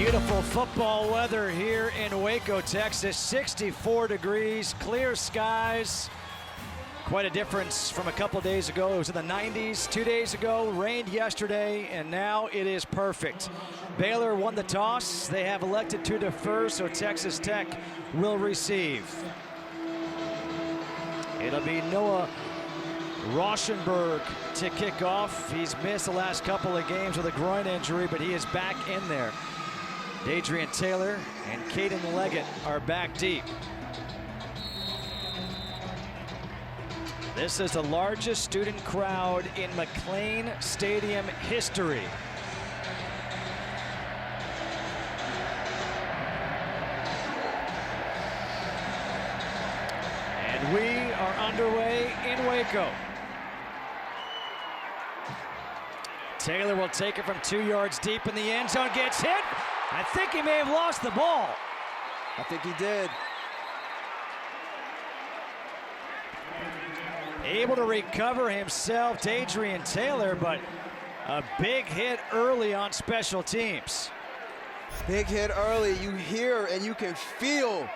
Beautiful football weather here in Waco, Texas. 64 degrees, clear skies. Quite a difference from a couple days ago. It was in the 90s 2 days ago, rained yesterday, and now it is perfect. Baylor won the toss. They have elected to defer, so Texas Tech will receive. It'll be Noah Rauschenberg to kick off. He's missed the last couple of games with a groin injury, but he is back in there. Adrian Taylor and Caden Leggett are back deep. This is the largest student crowd in McLean Stadium history. And we are underway in Waco. Taylor will take it from 2 yards deep in the end zone, gets hit. I think he may have lost the ball. I think he did. Able to recover himself, Adrian Taylor, but a big hit early on special teams. Big hit early. You hear and you can feel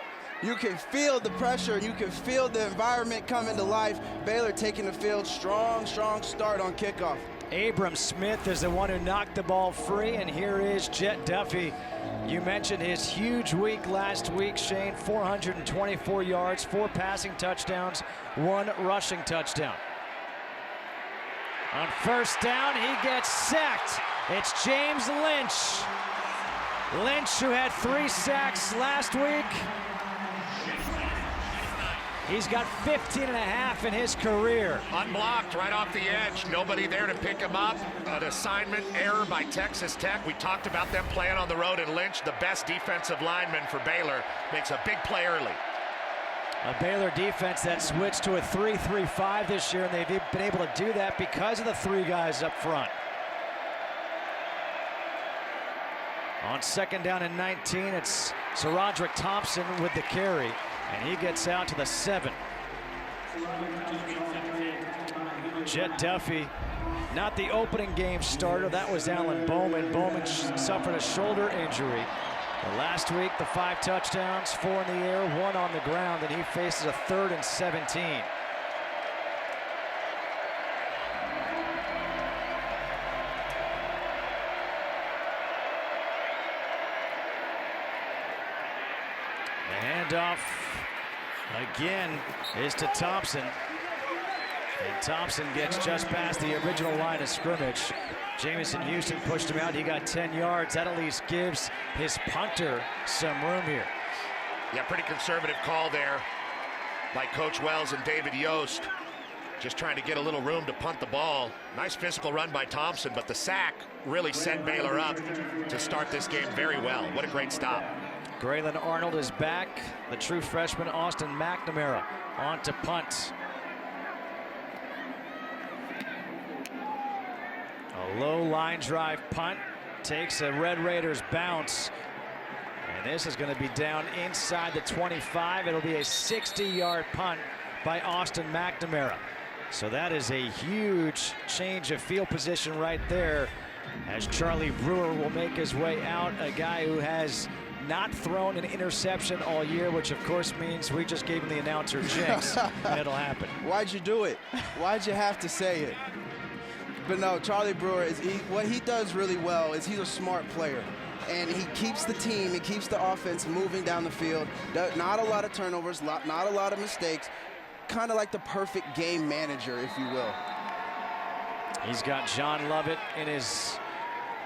the pressure. You can feel the environment coming to life. Baylor taking the field, strong start on kickoff. Abram Smith is the one who knocked the ball free, and here is Jett Duffey. You mentioned his huge week last week, Shane. 424 yards, 4 passing touchdowns, 1 rushing touchdown. On first down, he gets sacked. It's James Lynch. Lynch, who had 3 sacks last week. He's got 15 and a half in his career. Unblocked right off the edge. Nobody there to pick him up. An assignment error by Texas Tech. We talked about them playing on the road, and Lynch, the best defensive lineman for Baylor, makes a big play early. A Baylor defense that switched to a 3-3-5 this year, and they've been able to do that because of the 3 guys up front. On second down and 19, it's SaRodrick Thompson with the carry. And he gets out to the 7. Jett Duffey, not the opening game starter. That was Alan Bowman. Bowman suffered a shoulder injury. But last week, the 5 touchdowns, 4 in the air, 1 on the ground, and he faces a 3rd and 17. The handoff again is to Thompson. And Thompson gets just past the original line of scrimmage. Jamison Houston pushed him out. He got 10 yards. That at least gives his punter some room here. Yeah, pretty conservative call there by Coach Wells and David Yost. Just trying to get a little room to punt the ball. Nice physical run by Thompson, but the sack really set Baylor up to start this game very well. What a great stop. Graylin Arnold is back. The true freshman Austin McNamara on to punt. A low line drive punt takes a Red Raiders bounce. And this is going to be down inside the 25. It'll be a 60-yard punt by Austin McNamara. So that is a huge change of field position right there, as Charlie Brewer will make his way out, a guy who has not thrown an interception all year, which of course means we just gave him the announcer jinx, and it'll happen. Why'd you do it? Why'd you have to say it? But no, Charlie Brewer, what he does really well is he's a smart player. And he keeps the team, he keeps the offense moving down the field. Not a lot of turnovers, not a lot of mistakes. Kind of like the perfect game manager, if you will. He's got John Lovett in his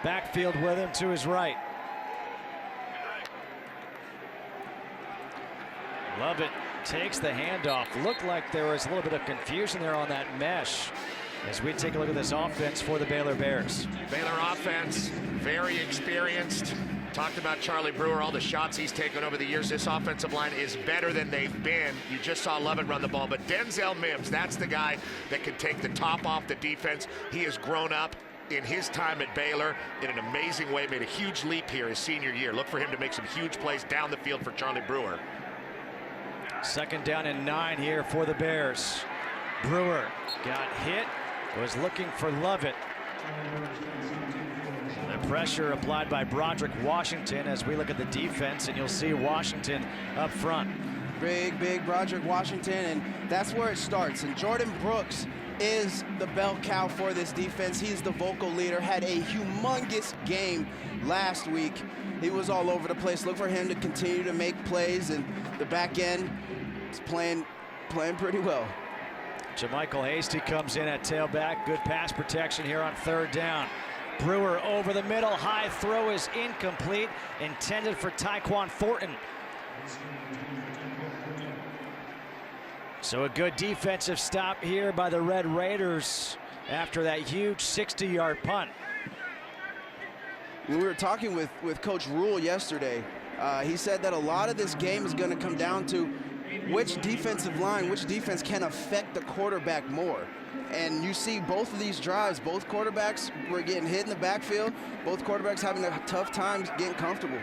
backfield with him to his right. Lovett takes the handoff. Looked like there was a little bit of confusion there on that mesh as we take a look at this offense for the Baylor Bears. Baylor offense, very experienced. Talked about Charlie Brewer, all the shots he's taken over the years. This offensive line is better than they've been. You just saw Lovett run the ball, but Denzel Mims, that's the guy that can take the top off the defense. He has grown up in his time at Baylor in an amazing way, made a huge leap here his senior year. Look for him to make some huge plays down the field for Charlie Brewer. Second down and 9 here for the Bears. Brewer got hit, was looking for Lovett. The pressure applied by Broderick Washington as we look at the defense, and you'll see Washington up front. Big Broderick Washington, and that's where it starts. And Jordan Brooks is the bell cow for this defense. He's the vocal leader, had a humongous game last week. He was all over the place. Look for him to continue to make plays, and the back end is playing pretty well. JaMychal Hasty comes in at tailback. Good pass protection here on third down. Brewer over the middle. High throw is incomplete. Intended for Tyquan Thornton. So a good defensive stop here by the Red Raiders after that huge 60-yard punt. We were talking with Coach Rule yesterday. He said that a lot of this game is going to come down to which defensive line, which defense can affect the quarterback more. And you see both of these drives, both quarterbacks were getting hit in the backfield. Both quarterbacks having a tough time getting comfortable.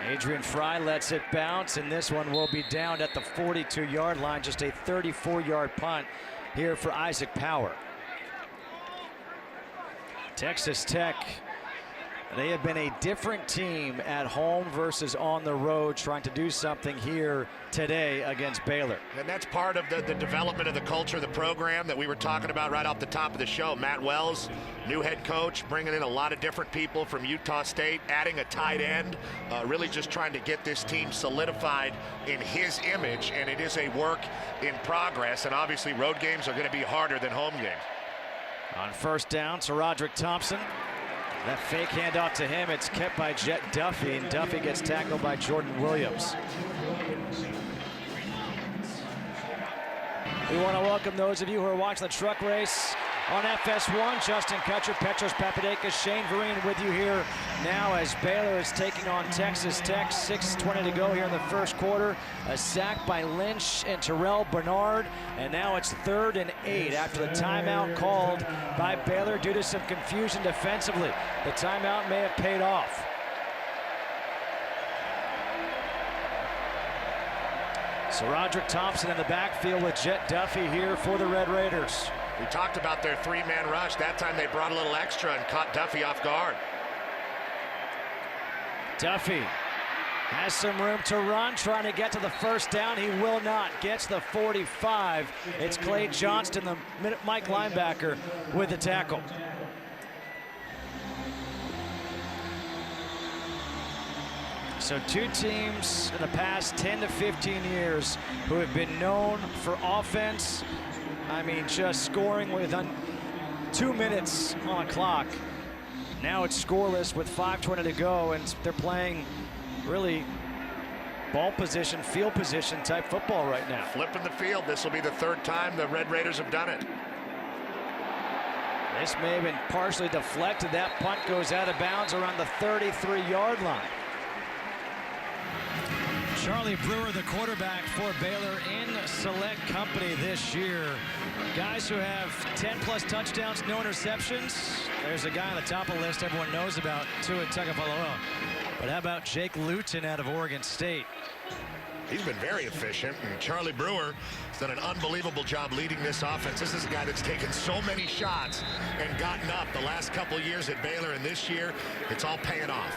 Adrian Fry lets it bounce, and this one will be down at the 42-yard line. Just a 34-yard punt here for Isaac Power. Texas Tech, they have been a different team at home versus on the road, trying to do something here today against Baylor. And that's part of the development of the culture of the program that we were talking about right off the top of the show. Matt Wells, new head coach, bringing in a lot of different people from Utah State, adding a tight end, really just trying to get this team solidified in his image, and it is a work in progress, and obviously road games are going to be harder than home games. On first down, to Roderick Thompson. That fake handoff to him, it's kept by Jett Duffey, and Duffey gets tackled by Jordan Williams. We want to welcome those of you who are watching the truck race on FS1. Justin Kutcher, Petros Papadakis, Shane Vereen with you here now as Baylor is taking on Texas Tech. 6:20 to go here in the first quarter. A sack by Lynch and Terrell Bernard, and now it's 3rd and 8 after the timeout called by Baylor due to some confusion defensively. The timeout may have paid off. So Roderick Thompson in the backfield with Jett Duffey here for the Red Raiders. We talked about their 3-man rush. That time they brought a little extra and caught Duffey off guard. Duffey has some room to run, trying to get to the first down. He will not. Gets the 45. It's Clay Johnston, the Mike linebacker, with the tackle. So two teams in the past 10 to 15 years who have been known for offense. I mean, just scoring with 2 minutes on the clock. Now it's scoreless with 5:20 to go, and they're playing really ball position, field position type football right now. Flipping the field. This will be the 3rd time the Red Raiders have done it. This may have been partially deflected. That punt goes out of bounds around the 33-yard line. Charlie Brewer, the quarterback for Baylor, in select company this year. Guys who have 10-plus touchdowns, no interceptions. There's a guy on the top of the list everyone knows about, Tua Tagovailoa. But how about Jake Luton out of Oregon State? He's been very efficient, and Charlie Brewer has done an unbelievable job leading this offense. This is a guy that's taken so many shots and gotten up the last couple years at Baylor, and this year it's all paying off.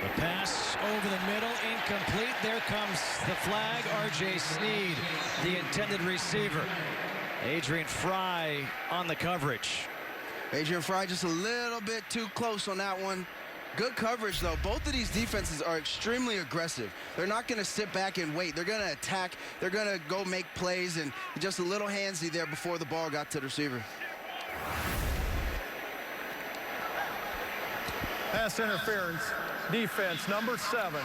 The pass over the middle, incomplete. There comes the flag. R.J. Sneed, the intended receiver. Adrian Fry on the coverage. Adrian Fry just a little bit too close on that one. Good coverage, though. Both of these defenses are extremely aggressive. They're not going to sit back and wait. They're going to attack. They're going to go make plays, and just a little handsy there before the ball got to the receiver. Pass interference, defense, number 7.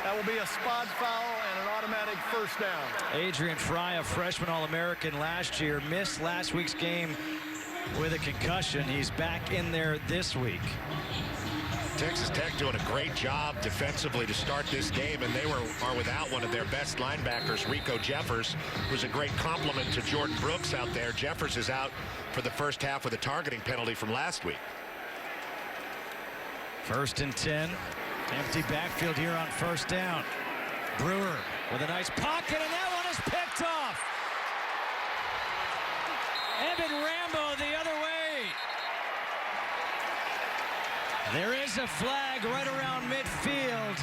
That will be a spot foul and an automatic first down. Adrian Fry, a freshman All-American last year, missed last week's game with a concussion. He's back in there this week. Texas Tech doing a great job defensively to start this game, and they are without one of their best linebackers, Rico Jeffers, who's a great compliment to Jordan Brooks out there. Jeffers is out for the first half with a targeting penalty from last week. 1st and 10. Empty backfield here on first down. Brewer with a nice pocket, and that one is picked off. Evan Rambo the other way. There is a flag right around midfield.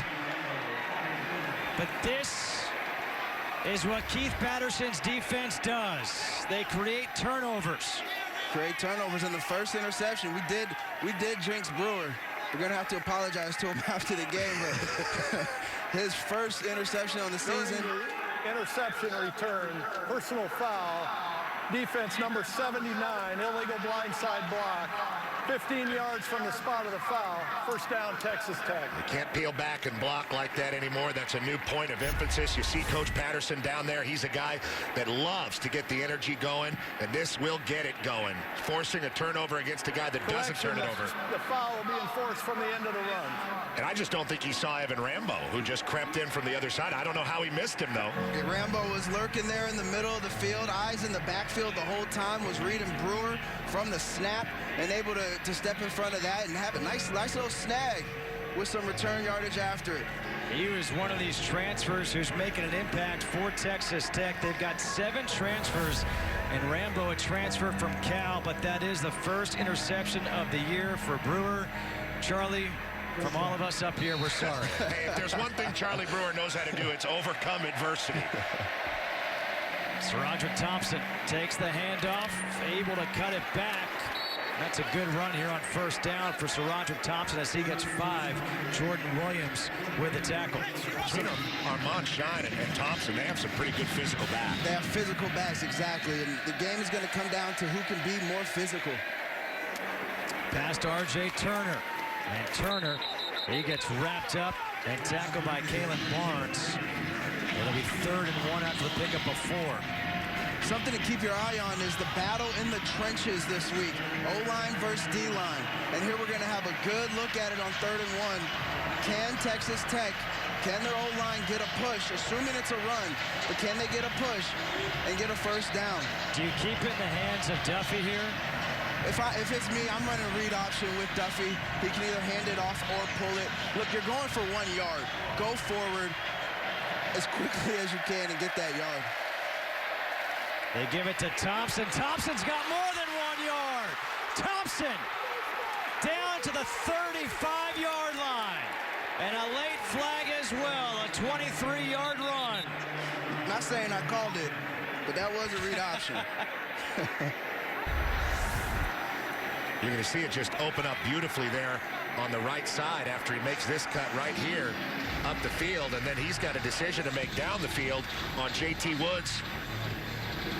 But this is what Keith Patterson's defense does. They create turnovers. Create turnovers in the first interception. We did jinx Brewer. We're going to have to apologize to him after the game, but his first interception on the season. Interception return, personal foul, defense number 79, illegal blindside block. 15 yards from the spot of the foul. First down, Texas Tech. You can't peel back and block like that anymore. That's a new point of emphasis. You see Coach Patterson down there. He's a guy that loves to get the energy going, and this will get it going. Forcing a turnover against a guy that doesn't turn it over. The foul will be enforced from the end of the run. And I just don't think he saw Evan Rambo, who just crept in from the other side. I don't know how he missed him, though. Rambo was lurking there in the middle of the field, eyes in the backfield the whole time, was reading Brewer from the snap and able to step in front of that and have a nice little snag with some return yardage after it. He was one of these transfers who's making an impact for Texas Tech. They've got 7 transfers, and Rambo a transfer from Cal, but that is the first interception of the year for Brewer. Charlie, from all of us up here, we're sorry. Hey, if there's one thing Charlie Brewer knows how to do, it's overcome adversity. SaRodorick Thompson takes the handoff, able to cut it back. That's a good run here on first down for SaRodorick Thompson as he gets 5. Jordan Williams with the tackle. Armand Shine and Thompson, they have some pretty good physical backs. They have physical backs, exactly. And the game is going to come down to who can be more physical. Past R.J. Turner. And Turner, he gets wrapped up and tackled by Kalen Barnes. It'll be 3rd and 1 after the pickup of 4. Something to keep your eye on is the battle in the trenches this week. O-line versus D-line. And here we're going to have a good look at it on 3rd and 1. Can Texas Tech, can their O-line get a push, assuming it's a run, but can they get a push and get a first down? Do you keep it in the hands of Duffey here? If it's me, I'm running a read option with Duffey. He can either hand it off or pull it. Look, you're going for 1 yard. Go forward as quickly as you can and get that yard. They give it to Thompson. Thompson's got more than 1 yard. Thompson down to the 35-yard line. And a late flag as well, a 23-yard run. Not saying I called it, but that was a read option. You're going to see it just open up beautifully there on the right side after he makes this cut right here up the field. And then he's got a decision to make down the field on J.T. Woods.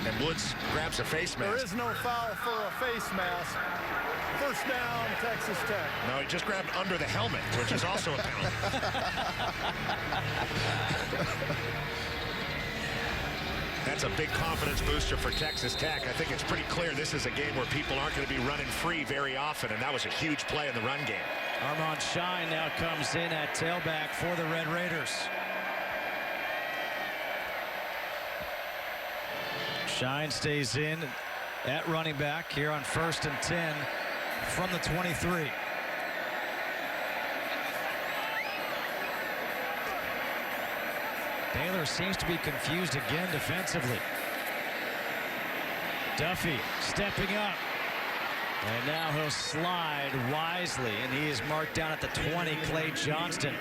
And Woods grabs a face mask. There is no foul for a face mask. First down, Texas Tech. No, he just grabbed under the helmet, which is also a penalty. That's a big confidence booster for Texas Tech. I think it's pretty clear this is a game where people aren't going to be running free very often, and that was a huge play in the run game. Armand Shine now comes in at tailback for the Red Raiders. Shine stays in at running back here on 1st and 10 from the 23. Baylor seems to be confused again defensively. Duffey stepping up. And now he'll slide wisely, and he is marked down at the 20. Clay Johnston,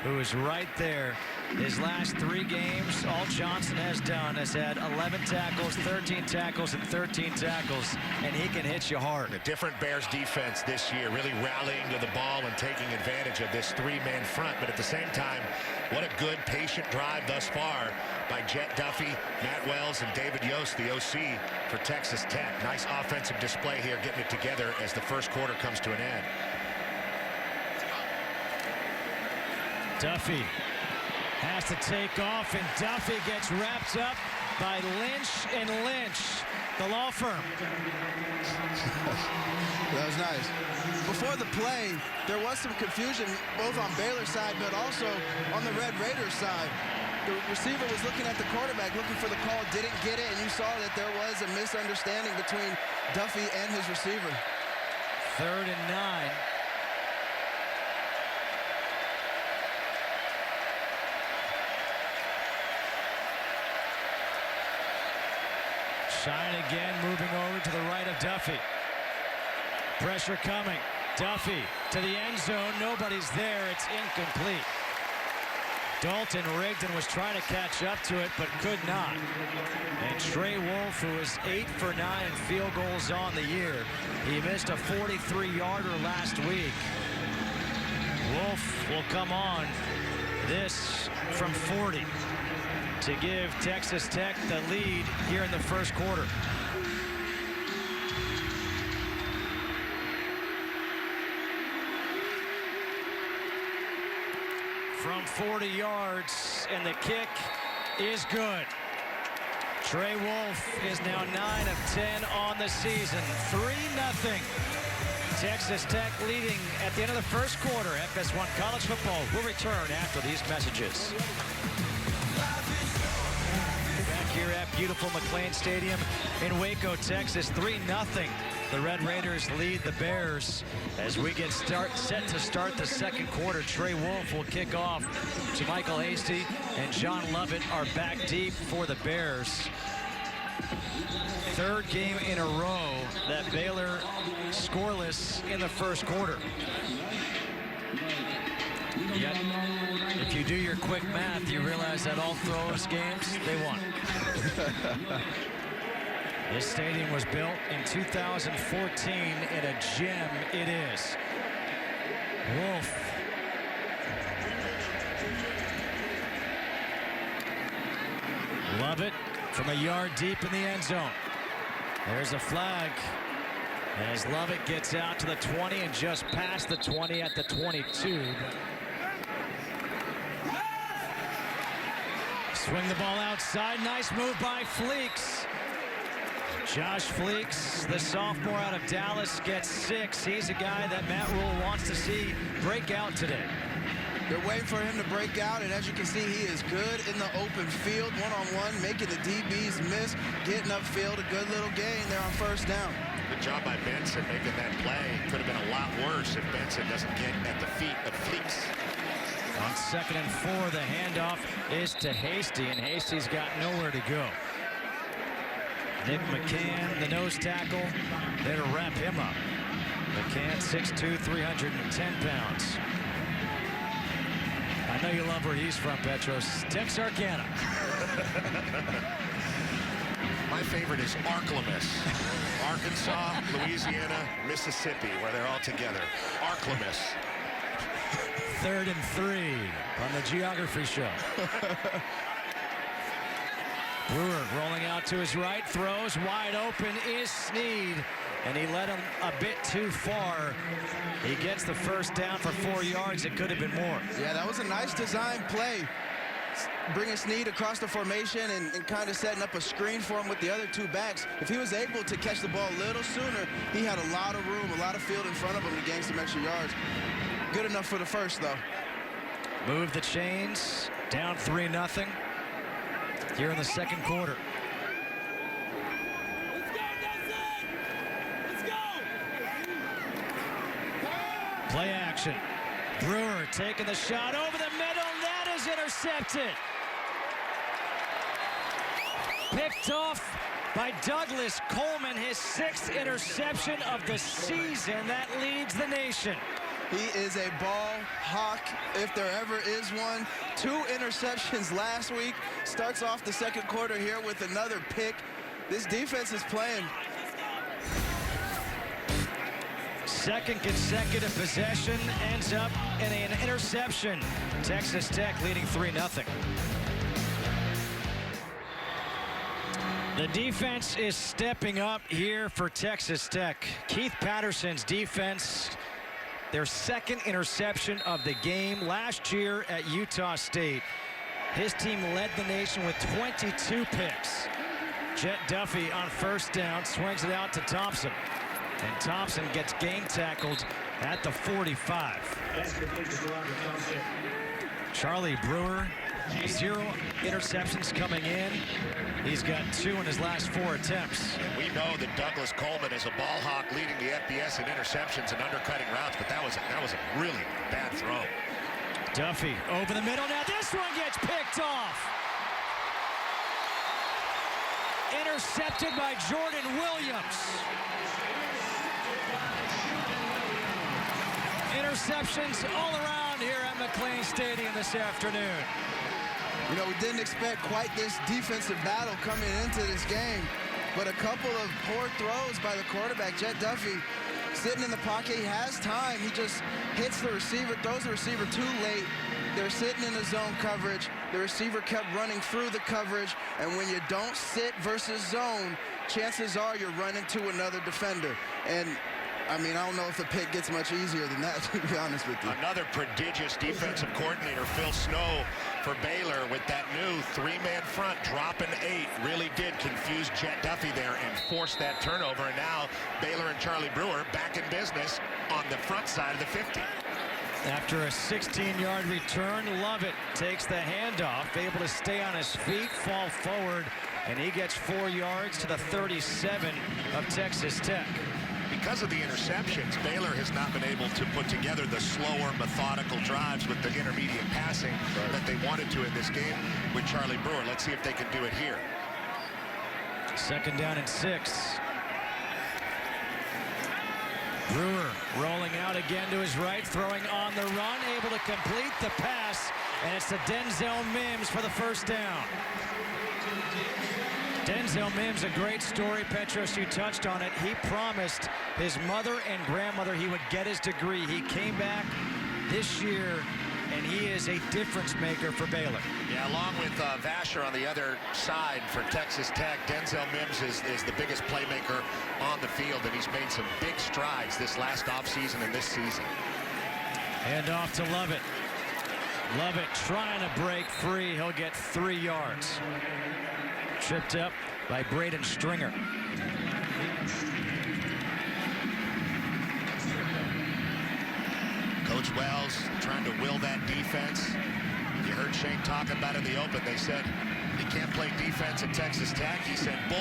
who is right there. His last 3 games, all Johnson has done has had 11 tackles, 13 tackles, and 13 tackles, and he can hit you hard. A different Bears defense this year, really rallying to the ball and taking advantage of this 3-man front. But at the same time, what a good, patient drive thus far by Jett Duffey, Matt Wells, and David Yost, the OC for Texas Tech. Nice offensive display here, getting it together as the first quarter comes to an end. Duffey has to take off, and Duffey gets wrapped up by Lynch and Lynch, the law firm. That was nice. Before the play, there was some confusion both on Baylor's side, but also on the Red Raiders side. The receiver was looking at the quarterback, looking for the call, didn't get it, and you saw that there was a misunderstanding between Duffey and his receiver. 3rd and 9. Shine again, moving over to the right of Duffey. Pressure coming. Duffey to the end zone. Nobody's there. It's incomplete. Dalton Rigdon was trying to catch up to it, but could not. And Trey Wolf, who is 8 for 9 field goals on the year, he missed a 43-yarder last week. Wolf will come on this from 40 to give Texas Tech the lead here in the first quarter. From 40 yards, and the kick is good. Trey Wolf is now 9 of 10 on the season. 3-0. Texas Tech leading at the end of the first quarter. FS1 College Football will return after these messages. Back here at beautiful McLean Stadium in Waco, Texas, 3-0. The Red Raiders lead the Bears as we get set to start the second quarter. Trey Wolf will kick off. Michael Hasty and John Lovett are back deep for the Bears. Third game in a row that Baylor scoreless in the first quarter. Yet, if you do your quick math, you realize that all those games, they won. This stadium was built in 2014 in a gem. It is. Wolf. Love it from a yard deep in the end zone. There's a flag as Lovett gets out to the 20 and just past the 20 at the 22. Swing the ball outside. Nice move by Fleeks. Josh Fleeks, the sophomore out of Dallas, gets 6. He's a guy that Matt Rule wants to see break out today. They're waiting for him to break out, and as you can see, he is good in the open field, one-on-one, making the DBs miss, getting upfield. A good little gain there on first down. Good job by Benson making that play. Could have been a lot worse if Benson doesn't get at the feet of Fleeks. On 2nd and 4, the handoff is to Hasty, and Hasty's got nowhere to go. Nick McCann, the nose tackle, there to wrap him up. McCann, 6'2", 310 pounds. I know you love where he's from, Petros. Texarkana. My favorite is Arklamas. Arkansas, Louisiana, Mississippi, where they're all together. Arklamas. 3rd and 3 on the Geography Show. Brewer rolling out to his right, throws wide open is Sneed, and he led him a bit too far. He gets the first down for 4 yards. It could have been more. Yeah, that was a nice design play. Bringing Sneed across the formation and kind of setting up a screen for him with the other 2 backs. If he was able to catch the ball a little sooner, he had a lot of room, a lot of field in front of him to gain some extra yards. Good enough for the first, though. Move the chains, down 3-0. Here in the second quarter. Let's go. Play action. Brewer taking the shot over the middle. That is intercepted. Picked off by Douglas Coleman, his 6th interception of the season. That leads the nation. He is a ball hawk, if there ever is one. 2 interceptions last week. Starts off the second quarter here with another pick. This defense is playing. Second consecutive possession ends up in an interception. Texas Tech leading 3-0. The defense is stepping up here for Texas Tech. Keith Patterson's defense, their 2nd interception of the game last year at Utah State. His team led the nation with 22 picks. Jett Duffey on first down swings it out to Thompson. And Thompson gets game tackled at the 45. Charlie Brewer, 0 interceptions coming in. He's got 2 in his last 4 attempts. And we know that Douglas Coleman is a ball hawk leading the FBS in interceptions and undercutting routes, but that was a really bad throw. Duffey over the middle. Now this one gets picked off. Intercepted by Jordan Williams. Interceptions all around here at McLean Stadium this afternoon. You know, we didn't expect quite this defensive battle coming into this game, but a couple of poor throws by the quarterback, Jett Duffey, sitting in the pocket. He has time. He just hits the receiver, throws the receiver too late. They're sitting in the zone coverage. The receiver kept running through the coverage, and when you don't sit versus zone, chances are you're running to another defender. And I mean, I don't know if the pick gets much easier than that, to be honest with you. Another prodigious defensive coordinator, Phil Snow, for Baylor with that new three-man front, dropping 8. Really did confuse Jett Duffey there and force that turnover. And now Baylor and Charlie Brewer back in business on the front side of the 50. After a 16-yard return, Lovett takes the handoff, able to stay on his feet, fall forward, and he gets 4 yards to the 37 of Texas Tech. Because of the interceptions, Baylor has not been able to put together the slower, methodical drives with the intermediate passing that they wanted to in this game with Charlie Brewer. Let's see if they can do it here. 2nd down and 6. Brewer rolling out again to his right, throwing on the run, able to complete the pass, and it's to Denzel Mims for the 1st down. Denzel Mims, a great story. Petros, you touched on it. He promised his mother and grandmother he would get his degree. He came back this year, and he is a difference maker for Baylor. Yeah, along with Vasher on the other side for Texas Tech, Denzel Mims is the biggest playmaker on the field, and he's made some big strides this last offseason and this season. Hand off to Lovett. Lovett trying to break free. He'll get 3 yards. Tripped up by Braden Stringer. Coach Wells trying to will that defense. You heard Shane talking about in the open. They said you can't play defense at Texas Tech. He said bull.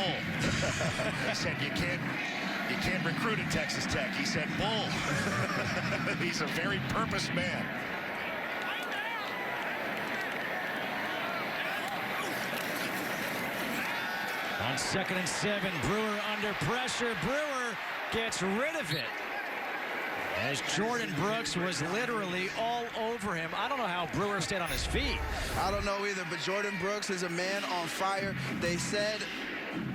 He said you can't recruit at Texas Tech. He said bull. He's a very purpose man. On 2nd and 7, Brewer under pressure. Brewer gets rid of it, as Jordan Brooks was literally all over him. I don't know how Brewer stayed on his feet. I don't know either, but Jordan Brooks is a man on fire. They said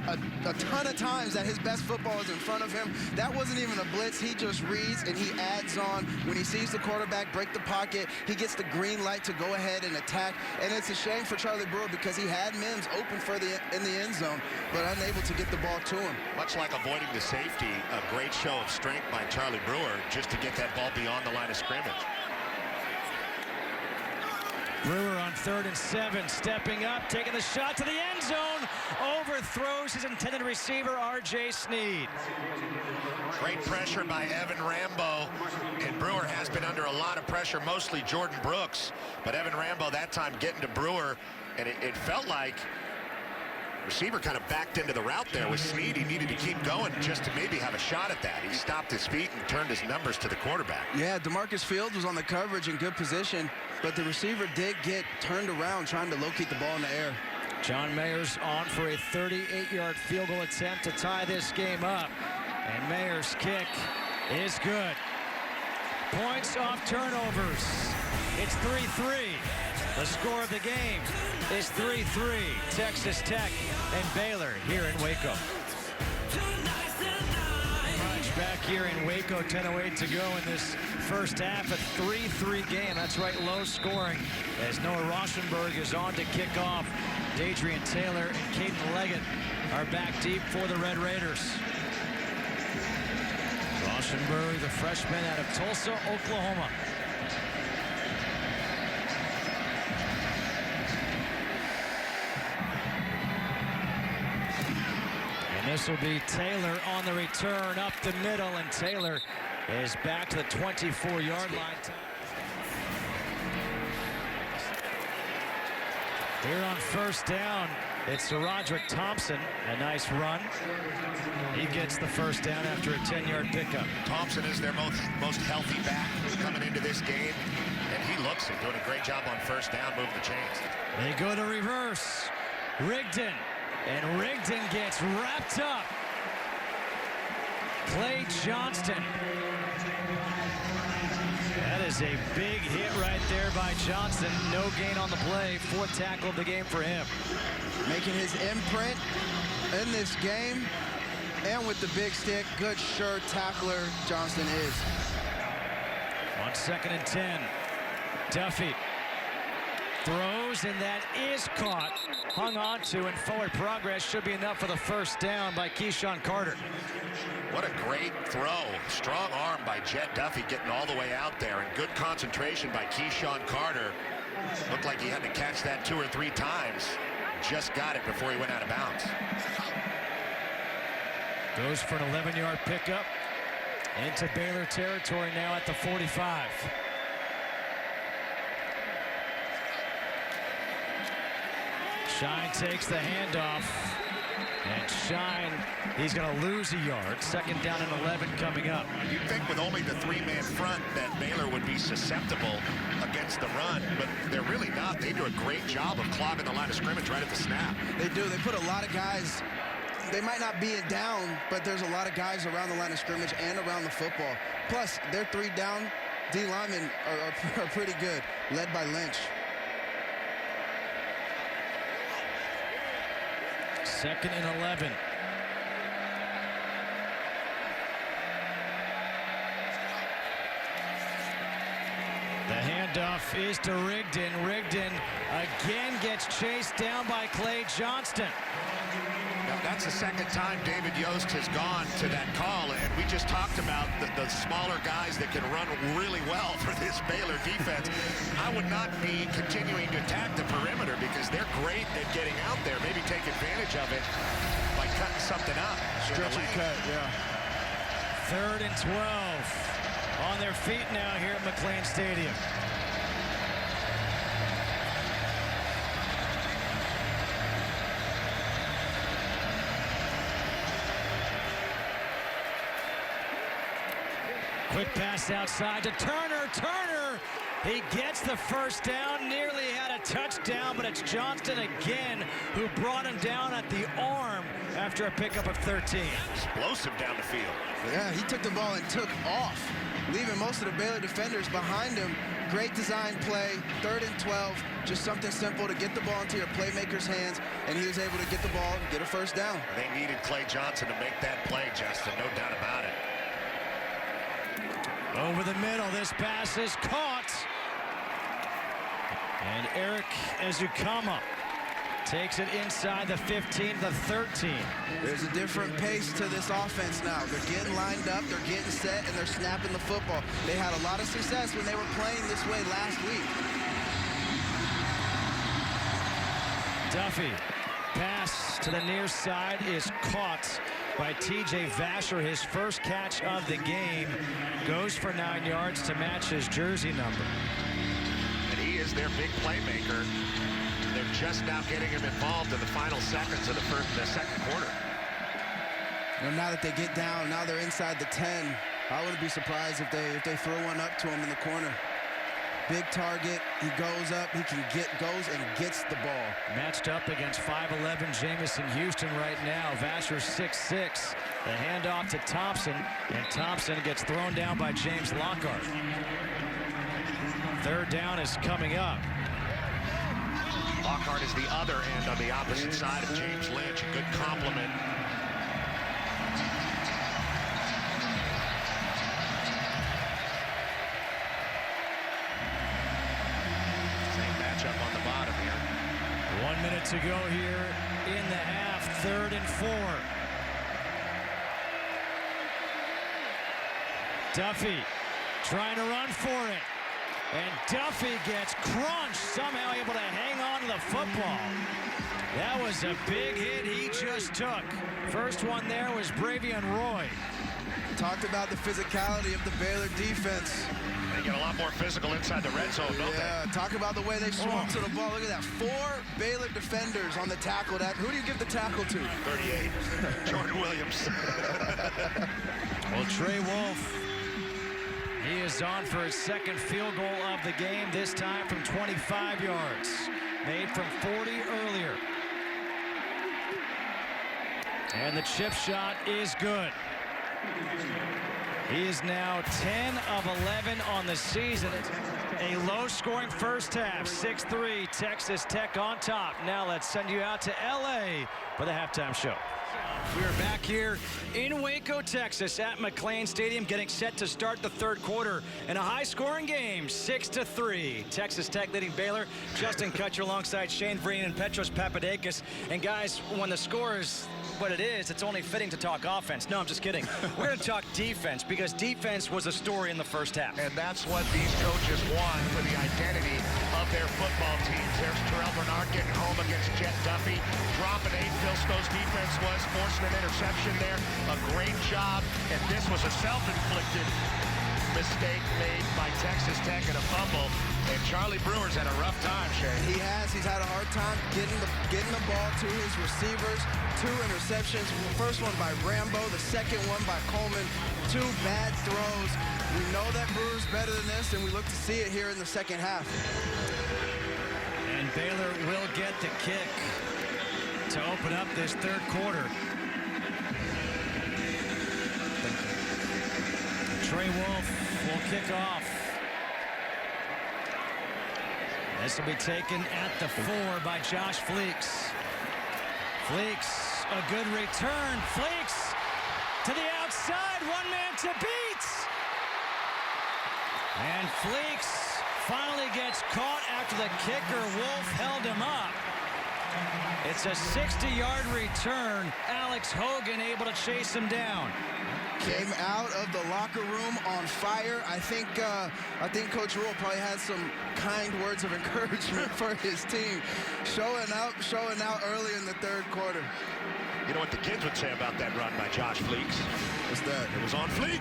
a ton of times that his best football is in front of him. That wasn't even a blitz. He just reads and he adds on. When he sees the quarterback break the pocket, he gets the green light to go ahead and attack. And it's a shame for Charlie Brewer because he had Mims open in the end zone, but unable to get the ball to him. Much like avoiding the safety, a great show of strength by Charlie Brewer just to get that ball beyond the line of scrimmage. Brewer on 3rd and 7, stepping up, taking the shot to the end zone, overthrows his intended receiver, R.J. Sneed. Great pressure by Evan Rambo, and Brewer has been under a lot of pressure, mostly Jordan Brooks, but Evan Rambo that time getting to Brewer, and it felt like receiver kind of backed into the route there with Sneed. He needed to keep going just to maybe have a shot at that. He stopped his feet and turned his numbers to the quarterback. Yeah, DeMarcus Fields was on the coverage in good position, but the receiver did get turned around trying to locate the ball in the air. John Mayer's on for a 38-yard field goal attempt to tie this game up, and Mayer's kick is good. Points off turnovers. It's 3-3. The score of the game is 3-3. Texas Tech and Baylor here in Waco. Back here in Waco, 10:08 to go in this first half, a 3-3 game. That's right, low scoring, as Noah Rauschenberg is on to kick off. Dadrian Taylor and Caden Leggett are back deep for the Red Raiders. Rauschenberg, the freshman out of Tulsa, Oklahoma. This will be Taylor on the return up the middle, and Taylor is back to the 24-yard line. Here on 1st down, it's Roderick Thompson. A nice run. He gets the 1st down after a 10-yard pickup. Thompson is their most healthy back coming into this game, and he looks it, doing a great job on 1st down, moving the chains. They go to reverse. Rigdon. And Rigdon gets wrapped up. Clay Johnston. is a big hit right there by Johnson. No gain on the play. 4th tackle of the game for him. Making his imprint in this game. And with the big stick, good, sure tackler Johnston is. On 2nd and 10. Duffey throws, and that is caught. Hung on to, and forward progress should be enough for the 1st down by Keyshawn Carter. What a great throw. Strong arm by Jett Duffey getting all the way out there, and good concentration by Keyshawn Carter. Looked like he had to catch that 2 or 3 times. Just got it before he went out of bounds. Goes for an 11-yard pickup into Baylor territory now at the 45. Shine takes the handoff, and Shine, he's going to lose a yard. 2nd down and 11 coming up. You'd think with only the 3-man front that Baylor would be susceptible against the run, but they're really not. They do a great job of clogging the line of scrimmage right at the snap. They do. They put a lot of guys. They might not be it down, but there's a lot of guys around the line of scrimmage and around the football. Plus, their 3 down D linemen are pretty good, led by Lynch. 2nd and 11. The handoff is to Rigdon. Rigdon again gets chased down by Clay Johnston. Now, that's the 2nd time David Yost has gone to that call, and we just talked about the smaller guys that can run really well for this Baylor defense. I would not be continuing to attack the perimeter because they're great at getting out there. Maybe take advantage of it by cutting something up. Stretching cut, yeah. 3rd and 12. On their feet now here at McLean Stadium. Quick pass outside to Turner. Turner, he gets the 1st down, nearly had a touchdown, but it's Johnston again who brought him down at the arm after a pickup of 13. Explosive down the field. Yeah, he took the ball and took off, leaving most of the Baylor defenders behind him. Great design play, 3rd and 12, just something simple to get the ball into your playmaker's hands, and he was able to get the ball and get a 1st down. They needed Clay Johnson to make that play, Justin, no doubt about it. Over the middle, this pass is caught. And Eric Ezukama takes it inside the 15, the 13. There's a different pace to this offense now. They're getting lined up, they're getting set, and they're snapping the football. They had a lot of success when they were playing this way last week. Duffey, pass to the near side is caught by T.J. Vasher, his 1st catch of the game. Goes for 9 yards to match his jersey number. And he is their big playmaker. They're just now getting him involved in the final seconds of the 2nd quarter. Now that they get down, now they're inside the 10. I wouldn't be surprised if they throw one up to him in the corner. Big target, he goes up, goes and gets the ball. Matched up against 5'11" Jamison Houston right now. Vasher 6'6". The handoff to Thompson, and Thompson gets thrown down by James Lockhart. 3rd down is coming up. Lockhart is the other end on the opposite side of James Lynch. A good compliment. Same matchup on the bottom here. 1 minute to go here in the half. 3rd and 4. Duffey trying to run for it. And Duffey gets crunched, somehow able to hang on to the football. That was a big hit he just took. First one there was Bravion Roy. Talked about the physicality of the Baylor defense. They get a lot more physical inside the red zone, don't they? Yeah, talk about the way they swung to the ball. Look at that. 4 Baylor defenders on the tackle. Who do you give the tackle to? 38. Jordan Williams. Well, Trey Wolf, he is on for his 2nd field goal of the game, this time from 25 yards. Made from 40 earlier. And the chip shot is good. He is now 10 of 11 on the season. It's a low-scoring first half. 6-3, Texas Tech on top. Now let's send you out to LA for the halftime show. We are back here in Waco, Texas at McLean Stadium, getting set to start the third quarter in a high-scoring game, 6-3. Texas Tech leading Baylor. Justin Kutcher alongside Shane Vereen and Petros Papadakis. And guys, when the score is what it is, it's only fitting to talk offense. No, I'm just kidding. We're going to talk defense because defense was a story in the first half. And that's what these coaches want for the identity of their football teams. There's Terrell Bernard getting home against Jett Duffey. Dropping 8. Phil Stowe's defense was forcing an interception there. A great job. And this was a self-inflicted mistake made by Texas Tech and a fumble. And Charlie Brewer's had a rough time, Shane. He has. He's had a hard time getting the ball to his receivers. 2 interceptions. First one by Rambo. The second one by Coleman. 2 bad throws. We know that Brewer's better than this, and we look to see it here in the second half. And Baylor will get the kick to open up this third quarter. Trey Wolf will kick off. This will be taken at the 4 by Josh Fleeks. Fleeks, a good return. Fleeks to the outside, 1 man to beat. And Fleeks finally gets caught after the kicker. Wolf held him up. It's a 60-yard return. Alex Hogan able to chase him down. Came out of the locker room on fire. I think Coach Rule probably had some kind words of encouragement for his team. Showing out early in the third quarter. You know what the kids would say about that run by Josh Fleeks? What's that? It was on fleek.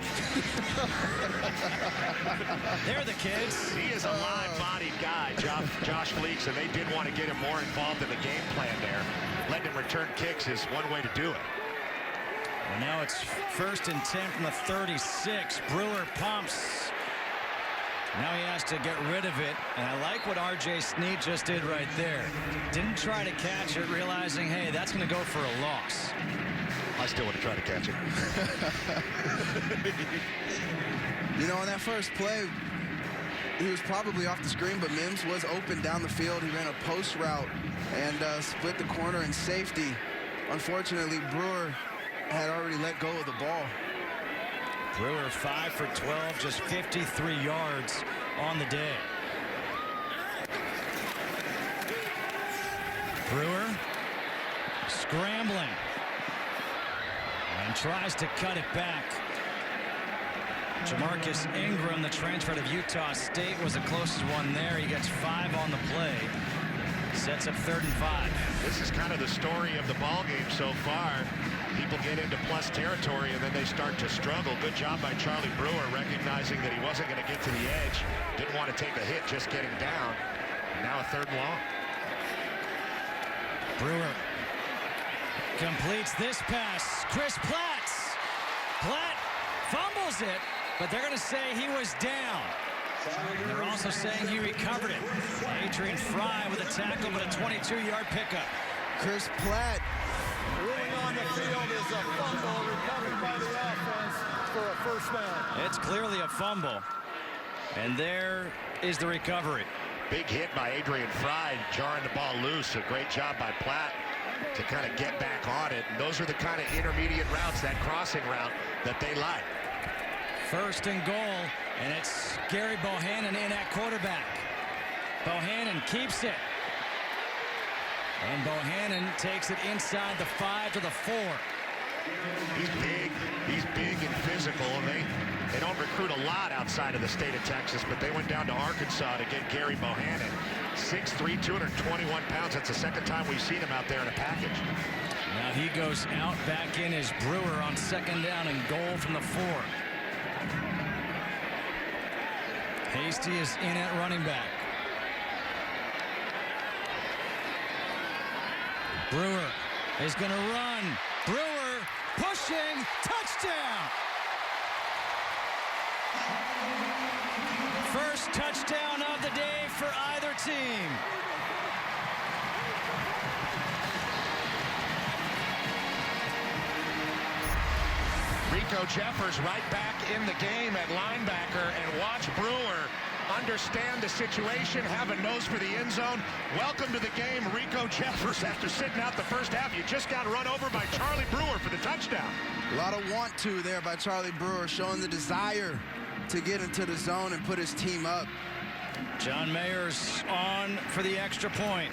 They're the kids. He is a live-bodied guy, Josh Fleeks, and they did want to get him more involved in the game plan there. Letting him return kicks is one way to do it. Well, now it's 1st and 10 from the 36. Brewer pumps. Now he has to get rid of it. And I like what R.J. Snead just did right there. Didn't try to catch it, realizing, hey, that's going to go for a loss. I still want to try to catch it. You know, on that first play, he was probably off the screen, but Mims was open down the field. He ran a post route and split the corner in safety. Unfortunately, Brewer had already let go of the ball. Brewer 5 for 12, just 53 yards on the day. Brewer scrambling and tries to cut it back. Jamarcus Ingram, the transfer out of Utah State, was the closest one there. He gets 5 on the play. Sets up 3rd and 5. This is kind of the story of the ball game so far. People get into plus territory and then they start to struggle. Good job by Charlie Brewer, recognizing that he wasn't going to get to the edge. Didn't want to take a hit, just getting down. Now a 3rd and long. Brewer completes this pass. Chris Platt. Platt fumbles it, but they're going to say he was down. They're also saying he recovered it. Adrian Fry with a tackle, but a 22-yard pickup. Chris Platt. Ruling on the field is a fumble recovered by the offense for a first down. It's clearly a fumble. And there is the recovery. Big hit by Adrian Fry, jarring the ball loose. A great job by Platt to kind of get back on it. And those are the kind of intermediate routes, that crossing route, that they like. 1st and goal, and it's Gary Bohannon in at quarterback. Bohannon keeps it. And Bohannon takes it inside the 5 to the 4. He's big and physical, and they don't recruit a lot outside of the state of Texas, but they went down to Arkansas to get Gary Bohannon. 6'3", 221 pounds. That's the second time we've seen him out there in a package. Now he goes out, back in as Brewer on 2nd down and goal from the 4. Hasty is in at running back. Brewer is going to run. Brewer pushing, touchdown! First touchdown of the day for either team. Rico Jeffers right back in the game at linebacker, and watch Brewer understand the situation, have a nose for the end zone. Welcome to the game, Rico Jeffers. After sitting out the first half, you just got run over by Charlie Brewer for the touchdown. A lot of want to there by Charlie Brewer, showing the desire to get into the zone and put his team up. John Mayer's on for the extra point.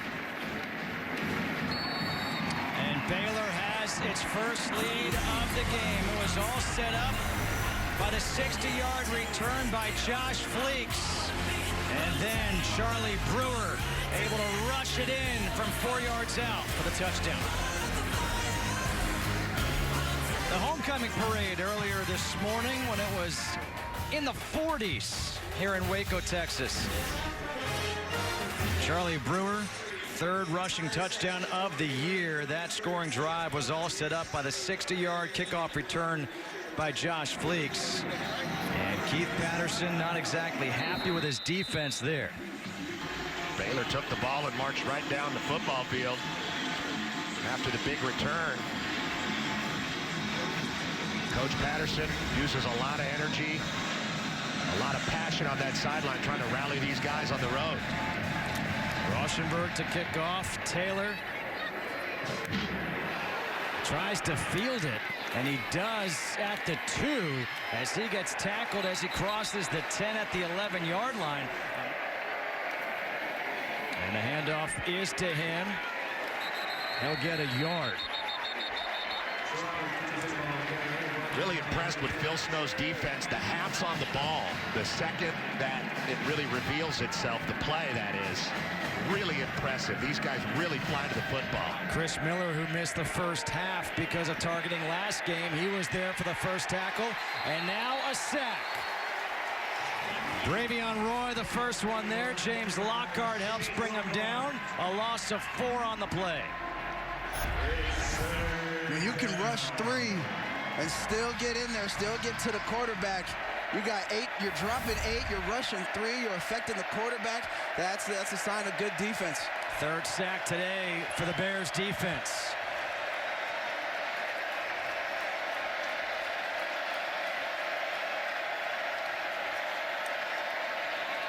And Baylor has its first lead of the game. It was all set up by the 60-yard return by Josh Fleeks. And then Charlie Brewer able to rush it in from 4 yards out for the touchdown. The homecoming parade earlier this morning when it was in the 40s here in Waco, Texas. Charlie Brewer, third rushing touchdown of the year. That scoring drive was all set up by the 60-yard kickoff return by Josh Fleeks. And Keith Patterson not exactly happy with his defense there. Baylor took the ball and marched right down the football field after the big return. Coach Patterson uses a lot of energy, a lot of passion on that sideline, trying to rally these guys on the road. Rauschenberg to kick off. Taylor tries to field it, and he does at the 2 as he gets tackled as he crosses the 10 at the 11-yard line. And the handoff is to him. He'll get a yard. Really impressed with Phil Snow's defense. The hats on the ball, the second that it really reveals itself, the play that is, really impressive. These guys really fly to the football. Chris Miller, who missed the first half because of targeting last game, he was there for the first tackle, and now a sack. Bravion Roy, the first one there. James Lockhart helps bring him down. A loss of 4 on the play. When you can rush 3 and still get in there, still get to the quarterback. You got 8, you're dropping 8, you're rushing 3, you're affecting the quarterback. That's a sign of good defense. Third sack today for the Bears defense.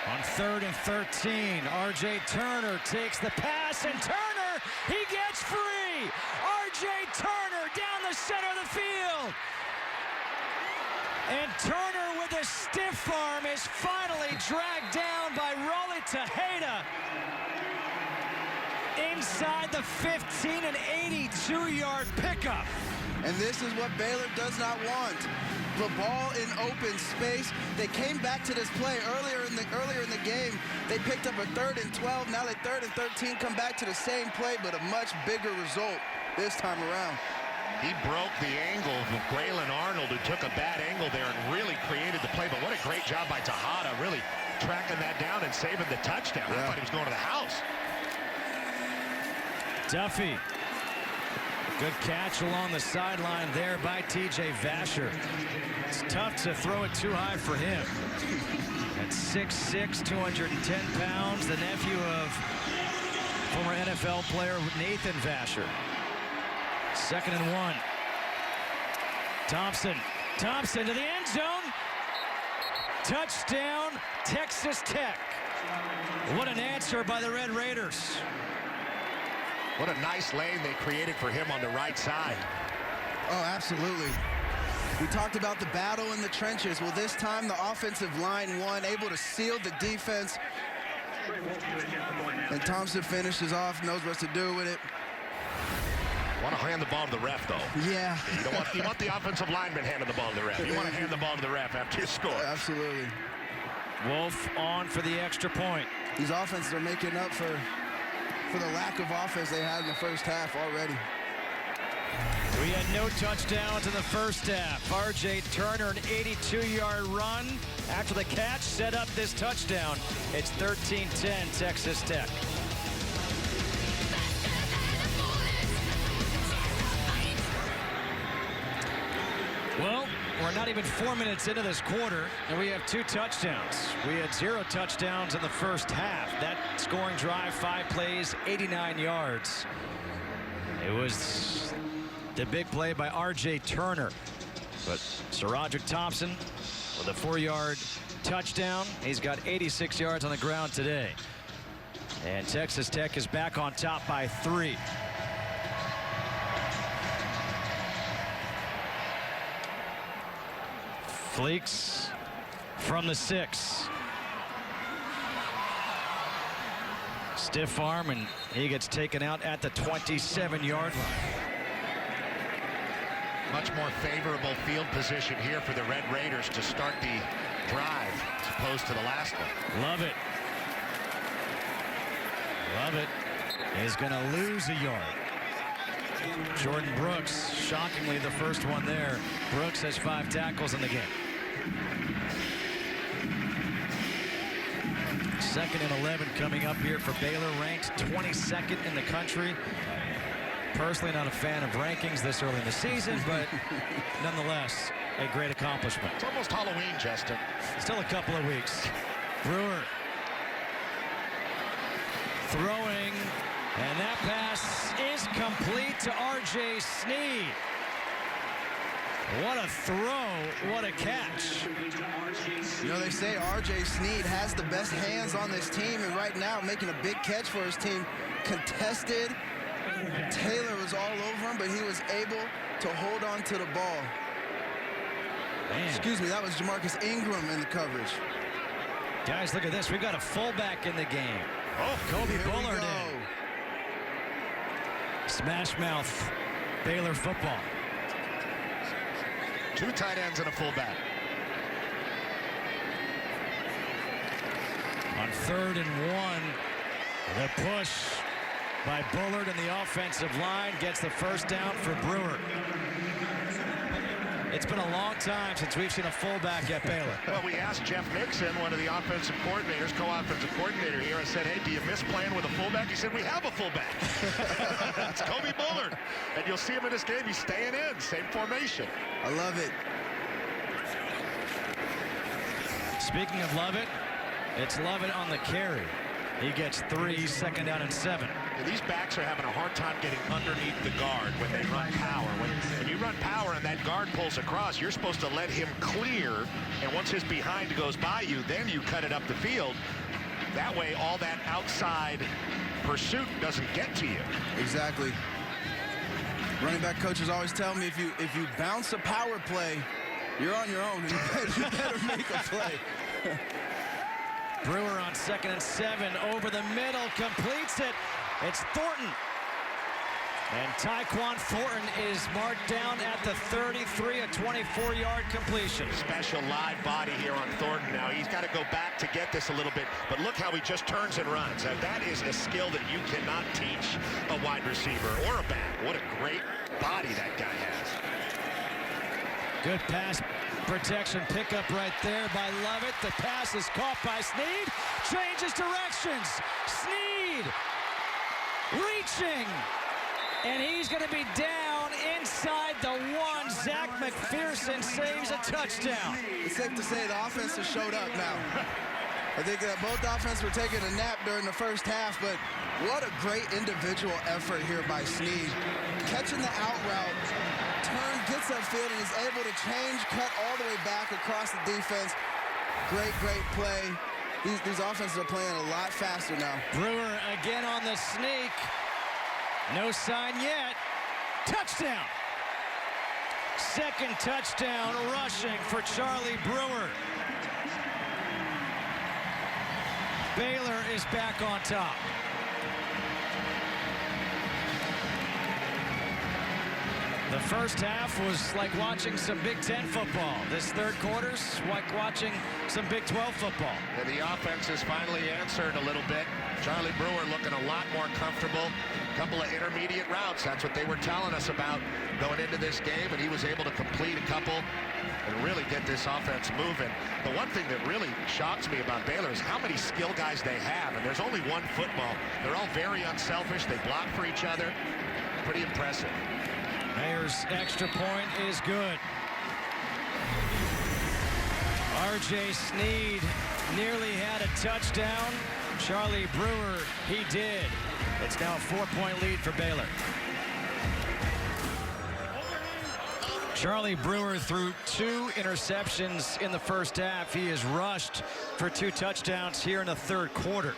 On 3rd and 13, R.J. Turner takes the pass, and Turner, he gets free! R.J. Turner down the center of the field! And Turner with a stiff arm is finally dragged down by Raleigh Tejeda. Inside the 15, an 82-yard pickup. And this is what Baylor does not want. The ball in open space. They came back to this play earlier in the game. They picked up a 3rd and 12. Now they 3rd and 13 come back to the same play, but a much bigger result this time around. He broke the angle of Braylon Arnold, who took a bad angle there and really created the play. But what a great job by Tejeda, really tracking that down and saving the touchdown. I thought he was going to the house. Duffey. Good catch along the sideline there by T.J. Vasher. It's tough to throw it too high for him. At 6'6", 210 pounds, the nephew of former NFL player Nathan Vasher. 2nd and 1. Thompson to the end zone. Touchdown, Texas Tech. What an answer by the Red Raiders. What a nice lane they created for him on the right side. Oh, absolutely. We talked about the battle in the trenches. Well, this time the offensive line won, able to seal the defense. And Thompson finishes off, knows what to do with it. Want to hand the ball to the ref, though. Yeah. You want the offensive lineman handing the ball to the ref. You want to hand the ball to the ref after you score. Absolutely. Wolf on for the extra point. These offenses are making up for the lack of offense they had in the first half already. We had no touchdowns in the first half. R.J. Turner, an 82-yard run after the catch set up this touchdown. It's 13-10 Texas Tech. Well, we're not even 4 minutes into this quarter, and we have 2 touchdowns. We had 0 touchdowns in the first half. That scoring drive, 5 plays, 89 yards. It was the big play by R.J. Turner. But Sir Roderick Thompson with a 4-yard touchdown. He's got 86 yards on the ground today. And Texas Tech is back on top by 3. Fleeks from the 6. Stiff arm, and he gets taken out at the 27-yard line. Much more favorable field position here for the Red Raiders to start the drive as opposed to the last one. Love it. Love it. Is going to lose a yard. Jordan Brooks, shockingly the first one there. Brooks has 5 tackles in the game. 2nd and 11 coming up here for Baylor, ranked 22nd in the country. Personally not a fan of rankings this early in the season, but nonetheless, a great accomplishment. It's almost Halloween, Justin. Still a couple of weeks. Brewer throwing, and that pass is complete to R.J. Sneed. What a throw, what a catch. You know, they say R.J. Sneed has the best hands on this team, and right now making a big catch for his team. Contested. Taylor was all over him, but he was able to hold on to the ball. Man. Excuse me, that was Jamarcus Ingram in the coverage. Guys, look at this. We've got a fullback in the game. Oh, Kobe Here we Bullard go. in. Smash mouth Baylor football. 2 tight ends and a fullback. On 3rd and 1, the push by Bullard, and the offensive line gets the first down for Brewer. It's been a long time since we've seen a fullback at Baylor. Well, we asked Jeff Nixon, one of the offensive coordinators, co-offensive coordinator here. I said, hey, do you miss playing with a fullback? He said, we have a fullback. It's Kobe Bullard. And you'll see him in this game. He's staying in. Same formation. I love it. Speaking of Lovett, it's Lovett on the carry. He gets 3, 2nd down and 7. And these backs are having a hard time getting underneath the guard when they run power. When you run power and that guard pulls across, you're supposed to let him clear. And once his behind goes by you, then you cut it up the field. That way, all that outside pursuit doesn't get to you. Exactly. Running back coaches always tell me if you bounce a power play, you're on your own. You better make a play. Brewer on 2nd and 7, over the middle, completes it. It's Thornton. And Tyquan Thornton is marked down at the 33, a 24-yard completion. Special live body here on Thornton now. He's got to go back to get this a little bit, but look how he just turns and runs. Now, that is a skill that you cannot teach a wide receiver or a back. What a great body that guy has. Good pass protection pickup right there by Lovett. The pass is caught by Sneed. Changes directions. Sneed reaching. And he's going to be down inside the 1. Zach McPherson saves a touchdown. It's safe to say the offense has showed up now. I think that both offenses were taking a nap during the first half, but what a great individual effort here by Sneed. Catching the out route, turn, gets upfield, and is able to change, cut all the way back across the defense. Great, great play. These offenses are playing a lot faster now. Brewer again on the sneak. No sign yet. Touchdown. 2nd touchdown rushing for Charlie Brewer. Baylor is back on top. The first half was like watching some Big Ten football. This third quarter's like watching some Big 12 football. And the offense has finally answered a little bit. Charlie Brewer looking a lot more comfortable. A couple of intermediate routes. That's what they were telling us about going into this game, and he was able to complete a couple and really get this offense moving. The one thing that really shocks me about Baylor is how many skill guys they have, and there's only one football. They're all very unselfish. They block for each other. Pretty impressive. Mayer's extra point is good. R.J. Sneed nearly had a touchdown. Charlie Brewer, he did. It's now a 4-point lead for Baylor. Charlie Brewer threw 2 interceptions in the first half. He is rushed for 2 touchdowns here in the third quarter.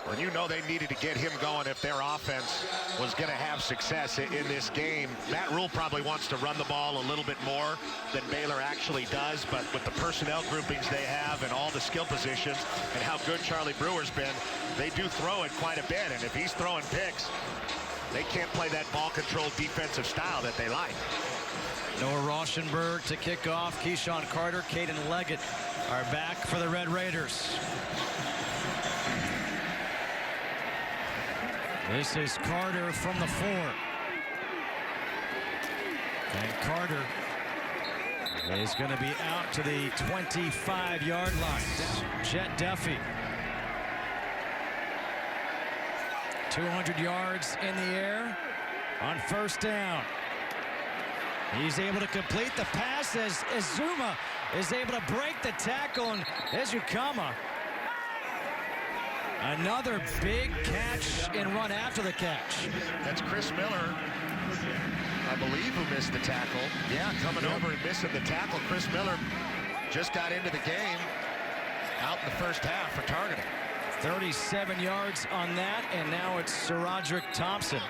Well, you know they needed to get him going if their offense was going to have success in this game. Matt Rule probably wants to run the ball a little bit more than Baylor actually does, but with the personnel groupings they have and all the skill positions and how good Charlie Brewer's been, they do throw it quite a bit. And if he's throwing picks, they can't play that ball control defensive style that they like. Noah Rauschenberg to kick off. Keyshawn Carter, Caden Leggett are back for the Red Raiders. This is Carter from the 4. And Carter is going to be out to the 25-yard line. Jett Duffey. 200 yards in the air on first down. He's able to complete the pass as Zuma is able to break the tackle, and Ezukama. Another big catch and run after the catch. That's Chris Miller, I believe, who missed the tackle. Yeah, coming over and missing the tackle. Chris Miller just got into the game out in the first half for targeting. 37 yards on that, and now it's Roderick Thompson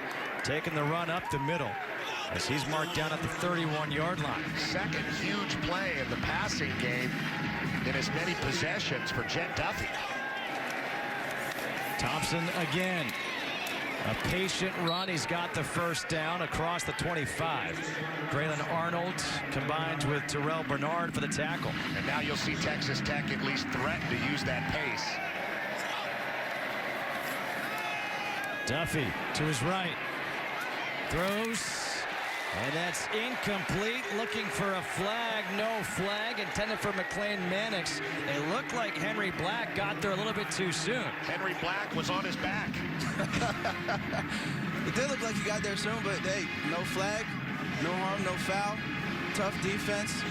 taking the run up the middle as he's marked down at the 31-yard line. Second huge play in the passing game in as many possessions for Jett Duffey. Thompson again. A patient run. He's got the first down across the 25. Braylon Arnold combines with Terrell Bernard for the tackle. And now you'll see Texas Tech at least threaten to use that pace. Duffey to his right. Throws. And that's incomplete. Looking for a flag. No flag. Intended for McLean Mannix. It looked like Henry Black got there a little bit too soon. Henry Black was on his back. It did look like he got there soon, but hey, no flag, no harm, no foul. Tough defense.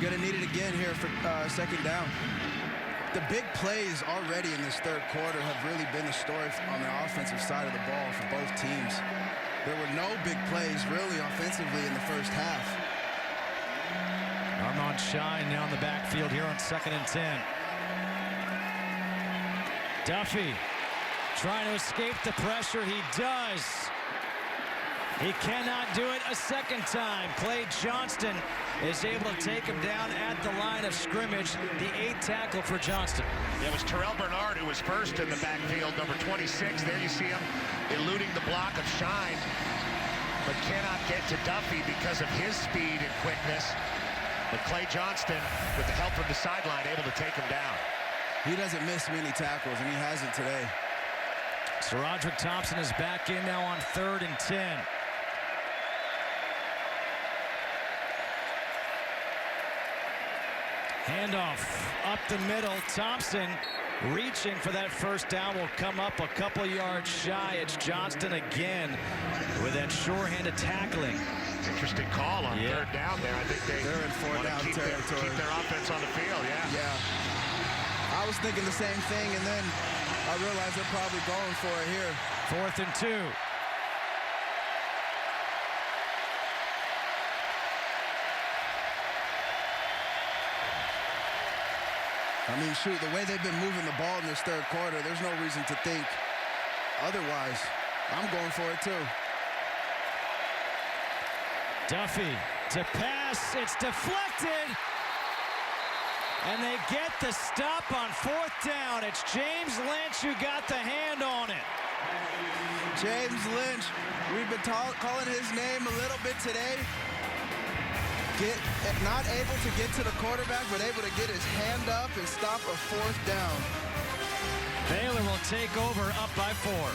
Gonna need it again here for second down. The big plays already in this third quarter have really been the story on the offensive side of the ball for both teams. There were no big plays really offensively in the first half. Armand Shine now in the backfield here on 2nd and 10. Duffey trying to escape the pressure. He does. He cannot do it a second time. Clay Johnston is able to take him down at the line of scrimmage. The 8th tackle for Johnston. It was Terrell Bernard who was first in the backfield, number 26. There you see him eluding the block of Shine, but cannot get to Duffey because of his speed and quickness. But Clay Johnston, with the help from the sideline, able to take him down. He doesn't miss many tackles, and he hasn't today. So Roderick Thompson is back in now on 3rd and 10. Handoff up the middle. Thompson reaching for that first down, will come up a couple yards shy. It's Johnston again with that sure-handed tackling. Interesting call on 3rd down there. I think they're in 4th down territory. Keep their offense on the field, Yeah. I was thinking the same thing, and then I realized they're probably going for it here. 4th and 2. I mean, shoot, the way they've been moving the ball in this third quarter, there's no reason to think otherwise. I'm going for it, too. Duffey to pass. It's deflected. And they get the stop on 4th down. It's James Lynch who got the hand on it. James Lynch, we've been calling his name a little bit today. Not able to get to the quarterback, but able to get his hand up and stop a 4th down. Baylor will take over up by 4.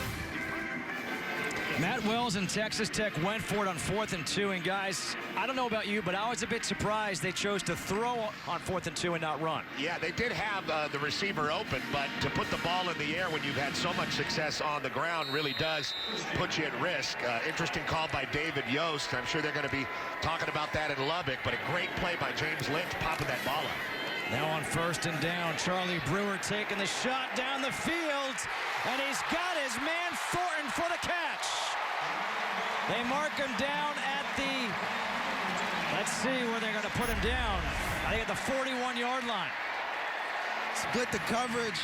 Matt Wells and Texas Tech went for it on 4th and 2. And guys, I don't know about you, but I was a bit surprised they chose to throw on 4th and 2 and not run. Yeah, they did have the receiver open, but to put the ball in the air when you've had so much success on the ground really does put you at risk. Interesting call by David Yost. I'm sure they're going to be talking about that in Lubbock, but a great play by James Lynch popping that ball up. Now on 1st and down, Charlie Brewer taking the shot down the field, and he's got his man Thornton for the catch. They mark him down at the Let's see where they're going to put him down. I think at the 41-yard line. Split the coverage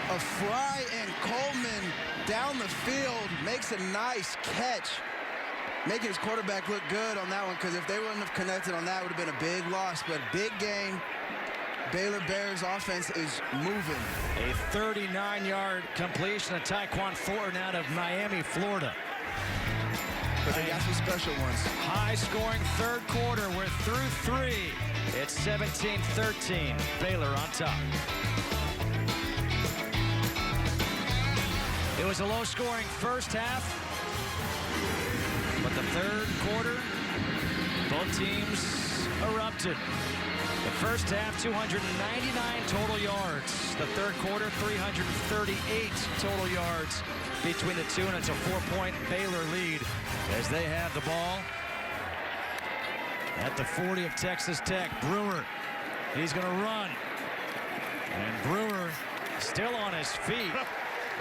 of Fry and Coleman down the field. Makes a nice catch. Making his quarterback look good on that one, because if they wouldn't have connected on that, it would have been a big loss. But big game. Baylor Bears offense is moving. A 39-yard completion of Tyquan Thornton out of Miami, Florida. But they got some special ones. High-scoring third quarter. We're through 3. It's 17-13. Baylor on top. It was a low-scoring first half, but the third quarter, both teams erupted. The first half, 299 total yards. The third quarter, 338 total yards between the two, and it's a 4-point Baylor lead as they have the ball at the 40 of Texas Tech. Brewer, he's going to run. And Brewer still on his feet.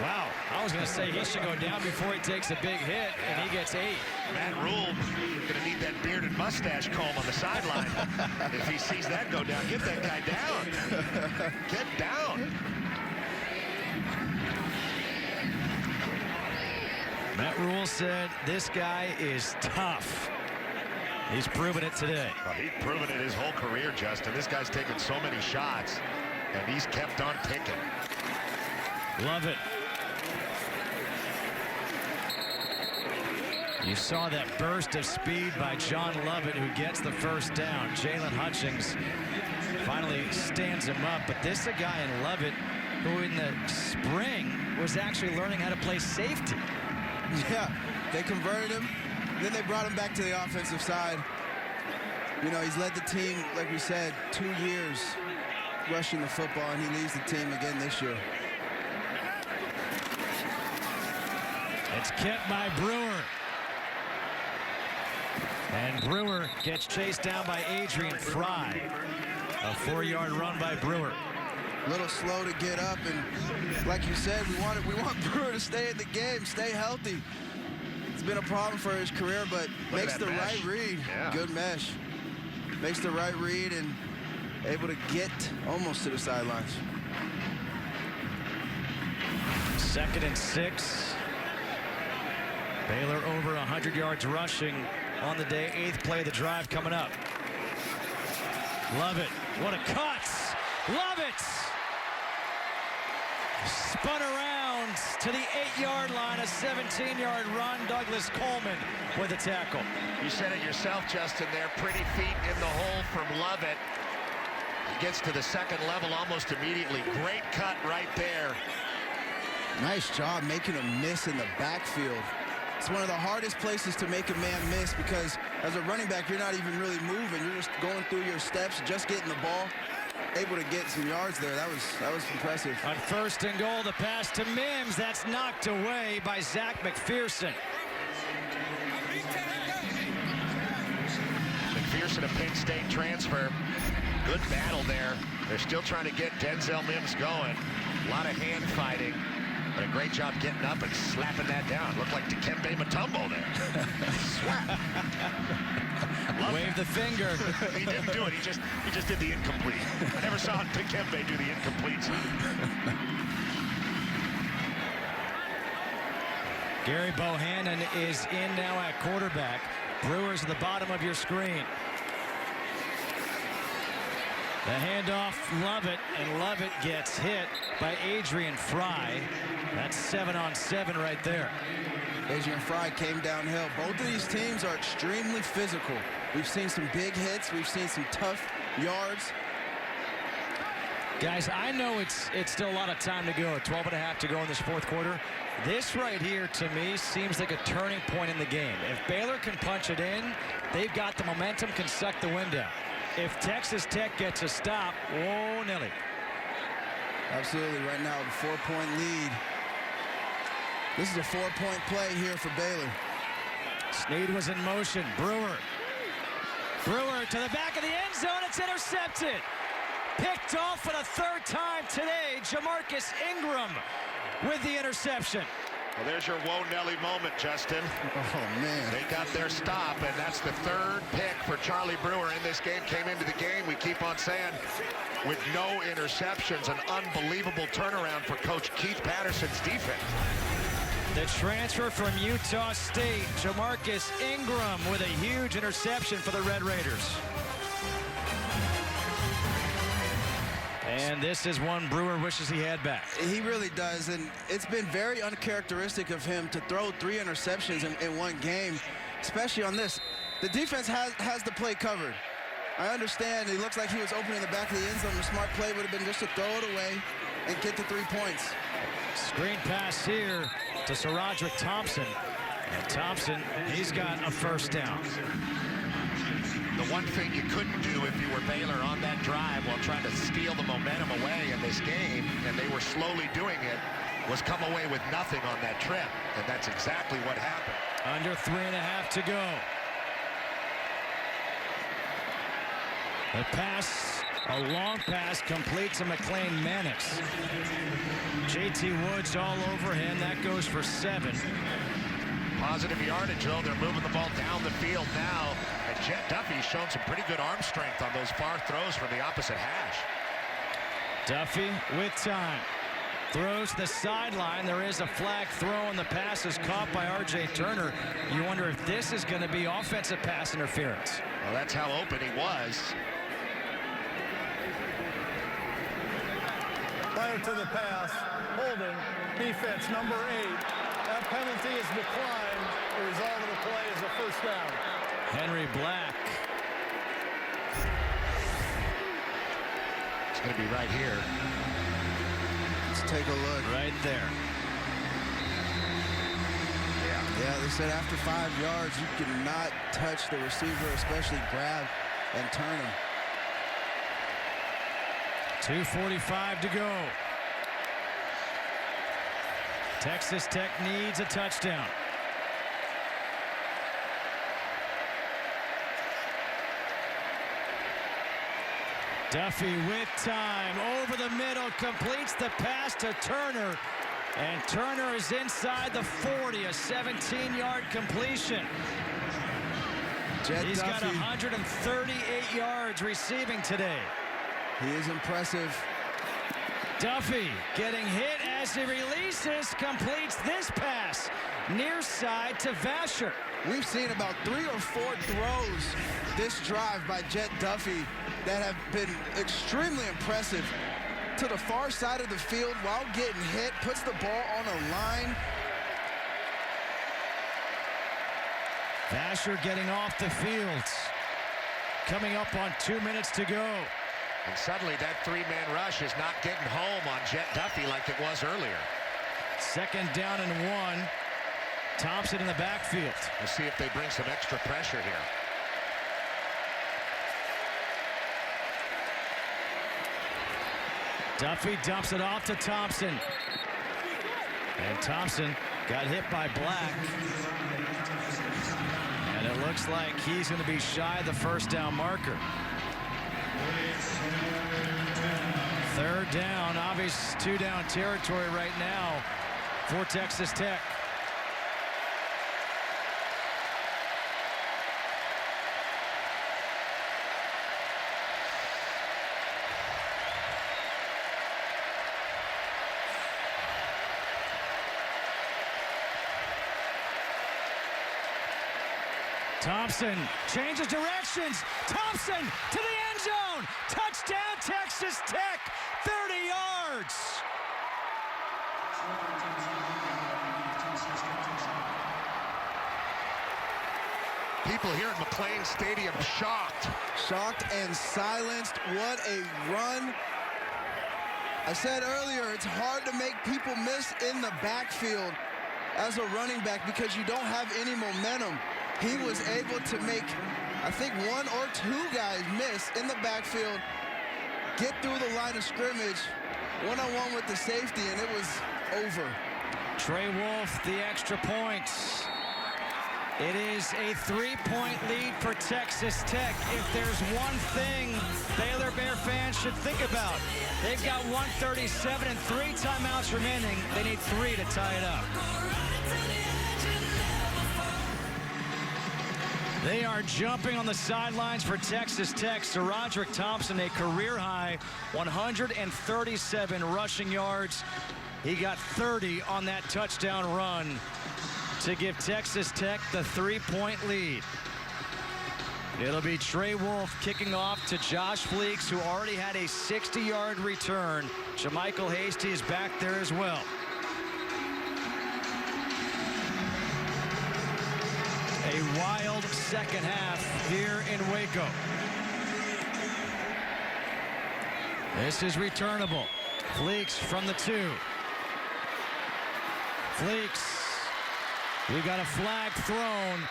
Wow, I was going to say he should go down before he takes a big hit, and he gets 8. Matt Rule going to need that bearded mustache comb on the sideline. If he sees that go down, get that guy down. Get down. Matt Rule said this guy is tough. He's proven it today. Well, he's proven it his whole career, Justin. This guy's taken so many shots, and he's kept on picking. Love it. You saw that burst of speed by John Lovett, who gets the first down. Jalen Hutchings finally stands him up. But this is a guy in Lovett who in the spring was actually learning how to play safety. Yeah, they converted him. Then they brought him back to the offensive side. You know, he's led the team, like we said, 2 years rushing the football, and he leads the team again this year. It's kept by Brewer. And Brewer gets chased down by Adrian Fry. A 4-yard run by Brewer. A little slow to get up, and like you said, we want Brewer to stay in the game, stay healthy. It's been a problem for his career, but makes the right read. Yeah. Good mesh. Makes the right read and able to get almost to the sidelines. 2nd and 6. Baylor over 100 yards rushing on the day. 8th play of the drive coming up. Love it. What a cut. Love it. Spun around to the 8-yard line. A 17-yard run. Douglas Coleman with a tackle. You said it yourself, Justin, there. Pretty feet in the hole from Lovett. He gets to the second level almost immediately. Great cut right there. Nice job making a miss in the backfield. It's one of the hardest places to make a man miss, because as a running back, you're not even really moving. You're just going through your steps, just getting the ball. Able to get some yards there. That was impressive. On 1st and goal, the pass to Mims. That's knocked away by Zach McPherson. McPherson, a Penn State transfer. Good battle there. They're still trying to get Denzel Mims going. A lot of hand fighting. But a great job getting up and slapping that down. Looked like Dikembe Mutombo there. Swap. Wave the finger. He didn't do it. He just did the incomplete. I never saw Dikembe do the incompletes. Gary Bohannon is in now at quarterback. Brewers at the bottom of your screen. The handoff, Lovett, and Lovett gets hit by Adrian Fry. That's 7-on-7 right there. Adrian Fry came downhill. Both of these teams are extremely physical. We've seen some big hits. We've seen some tough yards. Guys, I know it's still a lot of time to go. 12 and a half to go in this 4th quarter. This right here, to me, seems like a turning point in the game. If Baylor can punch it in, they've got the momentum, can suck the wind out. If Texas Tech gets a stop, whoa, Nelly. Absolutely. Right now, the 4-point lead. This is a 4-point play here for Baylor. Snead was in motion. Brewer to the back of the end zone. It's intercepted. Picked off for the 3rd time today. Jamarcus Ingram with the interception. Well, there's your Whoa Nelly moment, Justin. Oh, man. They got their stop, and that's the third pick for Charlie Brewer in this game. Came into the game, we keep on saying, with no interceptions, an unbelievable turnaround for Coach Keith Patterson's defense. The transfer from Utah State, Jamarcus Ingram, with a huge interception for the Red Raiders. And this is one Brewer wishes he had back. He really does, and it's been very uncharacteristic of him to throw 3 interceptions in one game, especially on this. The defense has the play covered. I understand it looks like he was open in the back of the end zone. The smart play would have been just to throw it away and get the 3 points. Screen pass here to Roderick Thompson. And Thompson, he's got a first down. The one thing you couldn't do if you were Baylor on that drive while trying to steal the momentum away in this game, and they were slowly doing it, was come away with nothing on that trip. And that's exactly what happened. Under 3.5 to go. The pass, a long pass, complete to McLean Mannix. J.T. Woods all over him. That goes for 7. Positive yardage, though. They're moving the ball down the field now. And Jett Duffey's shown some pretty good arm strength on those far throws from the opposite hash. Duffey with time. Throws to the sideline. There is a flag throw, and the pass is caught by R.J. Turner. You wonder if this is going to be offensive pass interference. Well, that's how open he was. Prior to the pass, holding, defense number 8. That penalty is declined. The result of the play is a first down. Henry Black. It's going to be right here. Let's take a look. Right there. Yeah, they said after 5 yards, you cannot touch the receiver, especially grab and turn him. 2:45 to go. Texas Tech needs a touchdown. Duffey with time, over the middle, completes the pass to Turner. And Turner is inside the 40, a 17-yard completion. He's got 138 yards receiving today. He is impressive. Duffey getting hit as he releases, completes this pass near side to Vasher. We've seen about 3 or 4 throws this drive by Jett Duffey that have been extremely impressive. To the far side of the field while getting hit, puts the ball on a line. Vasher getting off the field. Coming up on 2 minutes to go. And suddenly that 3-man rush is not getting home on Jett Duffey like it was earlier. 2nd down and 1. Thompson in the backfield. We'll see if they bring some extra pressure here. Duffey dumps it off to Thompson. And Thompson got hit by Black. And it looks like he's going to be shy of the first down marker. 3rd down, obvious 2-down territory right now for Texas Tech. Thompson changes directions. Thompson to the end zone. Touchdown, Texas Tech. 30 yards. People here at McLean Stadium shocked. Shocked and silenced. What a run. I said earlier, it's hard to make people miss in the backfield as a running back because you don't have any momentum. He was able to make, I think, 1 or 2 guys miss in the backfield, get through the line of scrimmage, one-on-one with the safety, and it was over. Trey Wolf, the extra points. It is a 3-point lead for Texas Tech. If there's one thing Baylor Bear fans should think about, they've got 1:37 and 3 timeouts remaining. They need 3 to tie it up. They are jumping on the sidelines for Texas Tech. Sir Roderick Thompson, a career-high 137 rushing yards. He got 30 on that touchdown run to give Texas Tech the 3-point lead. It'll be Trey Wolf kicking off to Josh Fleeks, who already had a 60-yard return. Jermichael Hasty is back there as well. A wild second half here in Waco. This is returnable. Fleeks from the 2. Fleeks. We got a flag thrown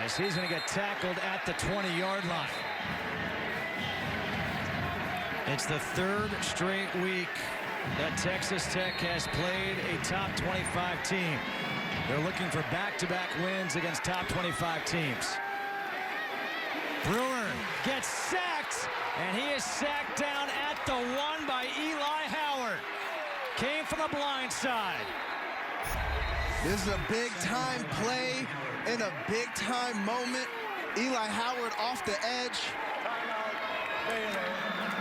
as he's going to get tackled at the 20-yard line. It's the 3rd straight week that Texas Tech has played a top 25 team. They're looking for back-to-back wins against top 25 teams. Brewer gets sacked, and he is sacked down at the 1 by Eli Howard. Came from the blind side. This is a big-time play in a big-time moment. Eli Howard off the edge. Timeout, Baylor.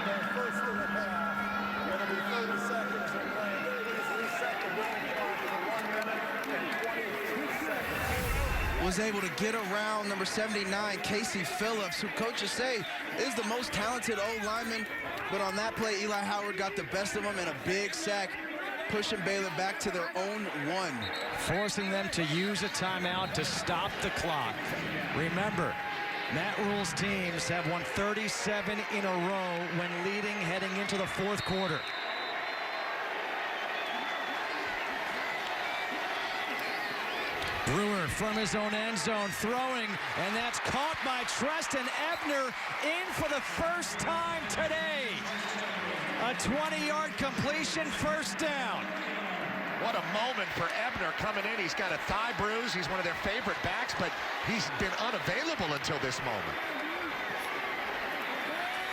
Their first in the half. It'll be 30 seconds in length. Please reset the game clock to 1 minute and 22 seconds. Was able to get around number 79, Casey Phillips, who coaches say is the most talented O-lineman. But on that play, Eli Howard got the best of him in a big sack, pushing Baylor back to their own 1. Forcing them to use a timeout to stop the clock. Remember, Matt Rule's teams have won 37 in a row when leading heading into the 4th quarter. Brewer from his own end zone throwing, and that's caught by Treston Ebner in for the first time today. A 20-yard completion, first down. What a moment for Ebner coming in. He's got a thigh bruise. He's one of their favorite backs, but he's been unavailable until this moment.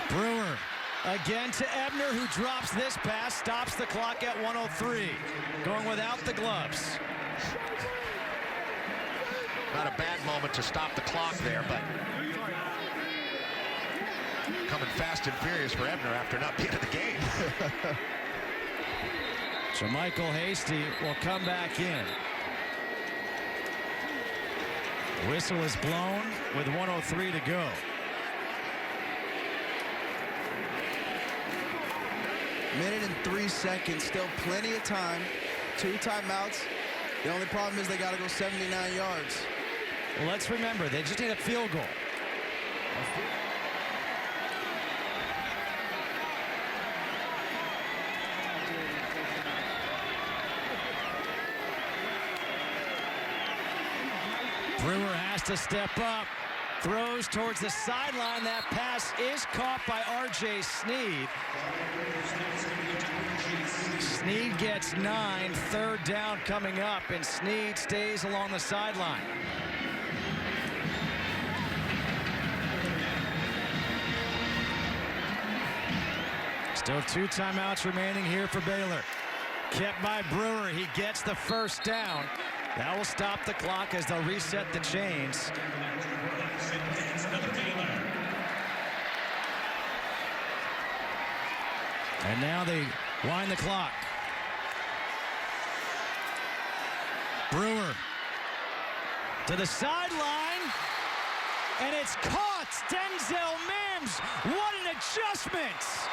Brewer again to Ebner, who drops this pass, stops the clock at 1:03. Going without the gloves. Not a bad moment to stop the clock there, but coming fast and furious for Ebner after not being in the game. Jermichael Hasty will come back in. Whistle is blown with 1:03 to go. Minute and 3 seconds, still plenty of time. 2 timeouts. The only problem is they got to go 79 yards. Well, let's remember, they just need a field goal. Brewer has to step up. Throws towards the sideline. That pass is caught by R.J. Sneed. Sneed gets 9. 3rd down coming up, and Sneed stays along the sideline. Still 2 timeouts remaining here for Baylor. Kept by Brewer. He gets the first down. That will stop the clock as they'll reset the chains. And now they wind the clock. Brewer to the sideline, and it's caught. Denzel Mims, what an adjustment.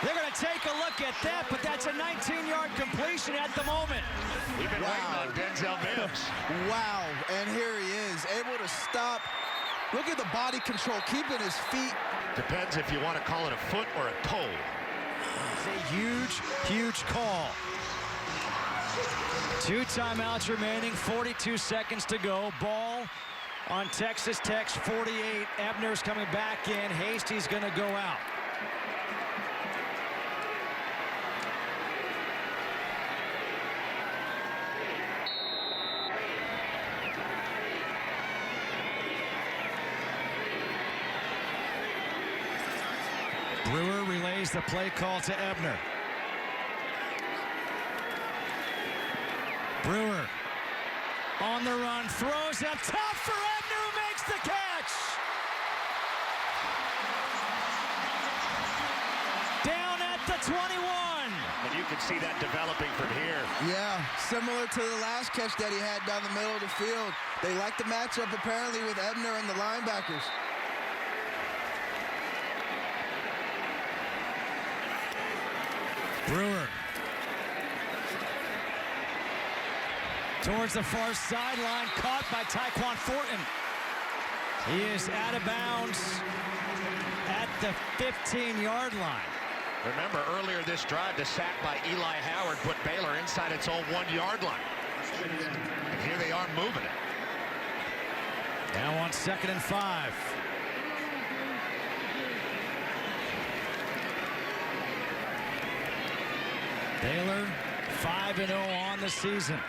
They're going to take a look at that, but that's a 19-yard completion at the moment. We've been waiting on Denzel Mims. Wow, and here he is, able to stop. Look at the body control, keeping his feet. Depends if you want to call it a foot or a toe. It's a huge, huge call. 2 timeouts remaining, 42 seconds to go. Ball on Texas Tech's 48. Ebner's coming back in. Hasty's going to go out. Brewer relays the play call to Ebner. Brewer on the run, throws up top for Ebner, who makes the catch. Down at the 21. And you can see that developing from here. Yeah, similar to the last catch that he had down the middle of the field. They like the matchup apparently with Ebner and the linebackers. Brewer towards the far sideline, caught by Tyquan Thornton. He is out of bounds at the 15-yard line. Remember earlier this drive, the sack by Eli Howard put Baylor inside its own 1-yard line. And here they are moving it. Now on 2nd and 5. Baylor 5-0 on the season.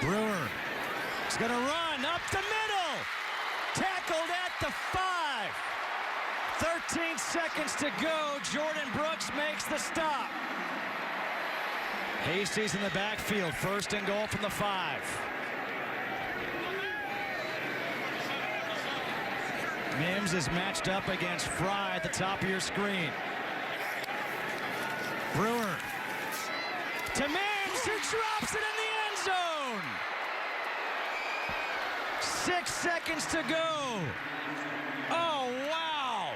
Brewer is going to run up the middle. Tackled at the 5. 13 seconds to go. Jordan Brooks makes the stop. Hastie's in the backfield. 1st and goal from the 5. Mims is matched up against Fry at the top of your screen. Brewer to Mims, who drops it in the end zone. 6 seconds to go. Oh, wow.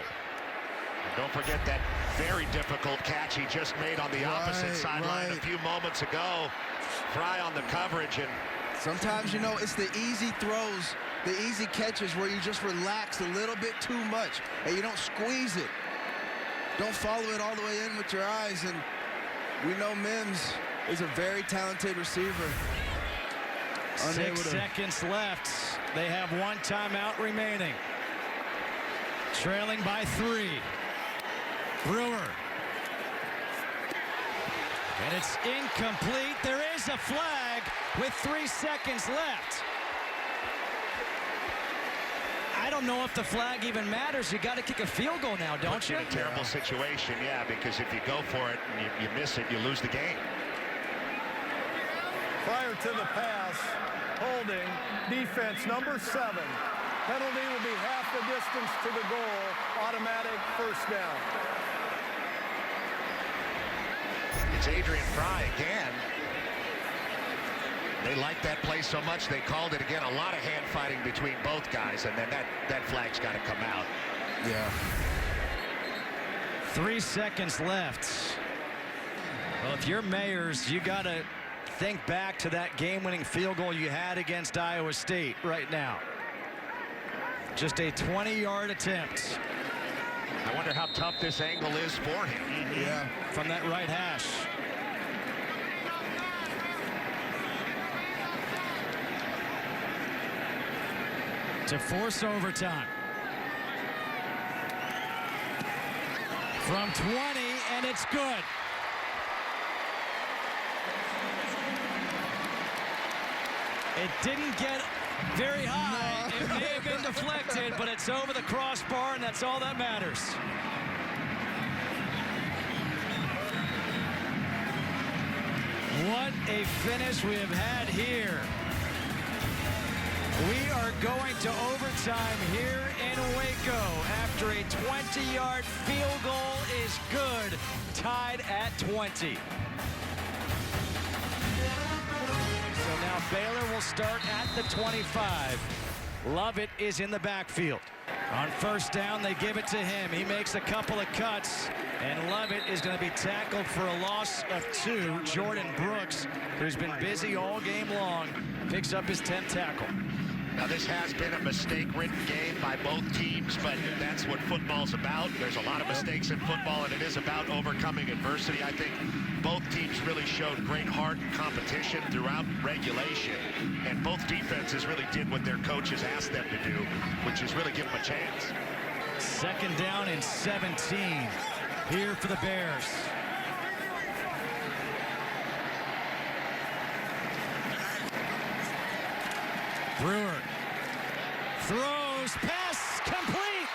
And don't forget that very difficult catch he just made on the opposite sideline a few moments ago. Fry on the coverage. And sometimes, you know, it's the easy throws, the easy catches where you just relax a little bit too much and you don't squeeze it. Don't follow it all the way in with your eyes. And we know Mims is a very talented receiver. 6 seconds left. They have 1 timeout remaining. Trailing by 3. Brewer. And it's incomplete. There is a flag with 3 seconds left. I don't know if the flag even matters. You got to kick a field goal now, don't you? In a terrible situation, yeah, because if you go for it and you miss it, you lose the game. Prior to the pass, holding, defense number 7. Penalty will be half the distance to the goal. Automatic 1st down. It's Adrian Fry again. They liked that play so much they called it again. A lot of hand fighting between both guys, and then that flag's got to come out. Yeah. 3 seconds left. Well, if you're Mayors, you got to think back to that game-winning field goal you had against Iowa State right now. Just a 20-yard attempt. I wonder how tough this angle is for him. Yeah. From that right hash. To force overtime. From 20, and it's good. It didn't get very high. No. It may have been deflected, but it's over the crossbar, and that's all that matters. What a finish we have had here. We are going to overtime here in Waco after a 20-yard field goal is good, tied at 20. So now Baylor will start at the 25. Lovett is in the backfield. On 1st down, they give it to him. He makes a couple of cuts, and Lovett is going to be tackled for a loss of 2. Jordan Brooks, who's been busy all game long, picks up his 10th tackle. Now, this has been a mistake-ridden game by both teams, but that's what football's about. There's a lot of mistakes in football, and it is about overcoming adversity. I think both teams really showed great heart and competition throughout regulation, and both defenses really did what their coaches asked them to do, which is really give them a chance. 2nd down and 17 here for the Bears. Brewer throws, pass complete.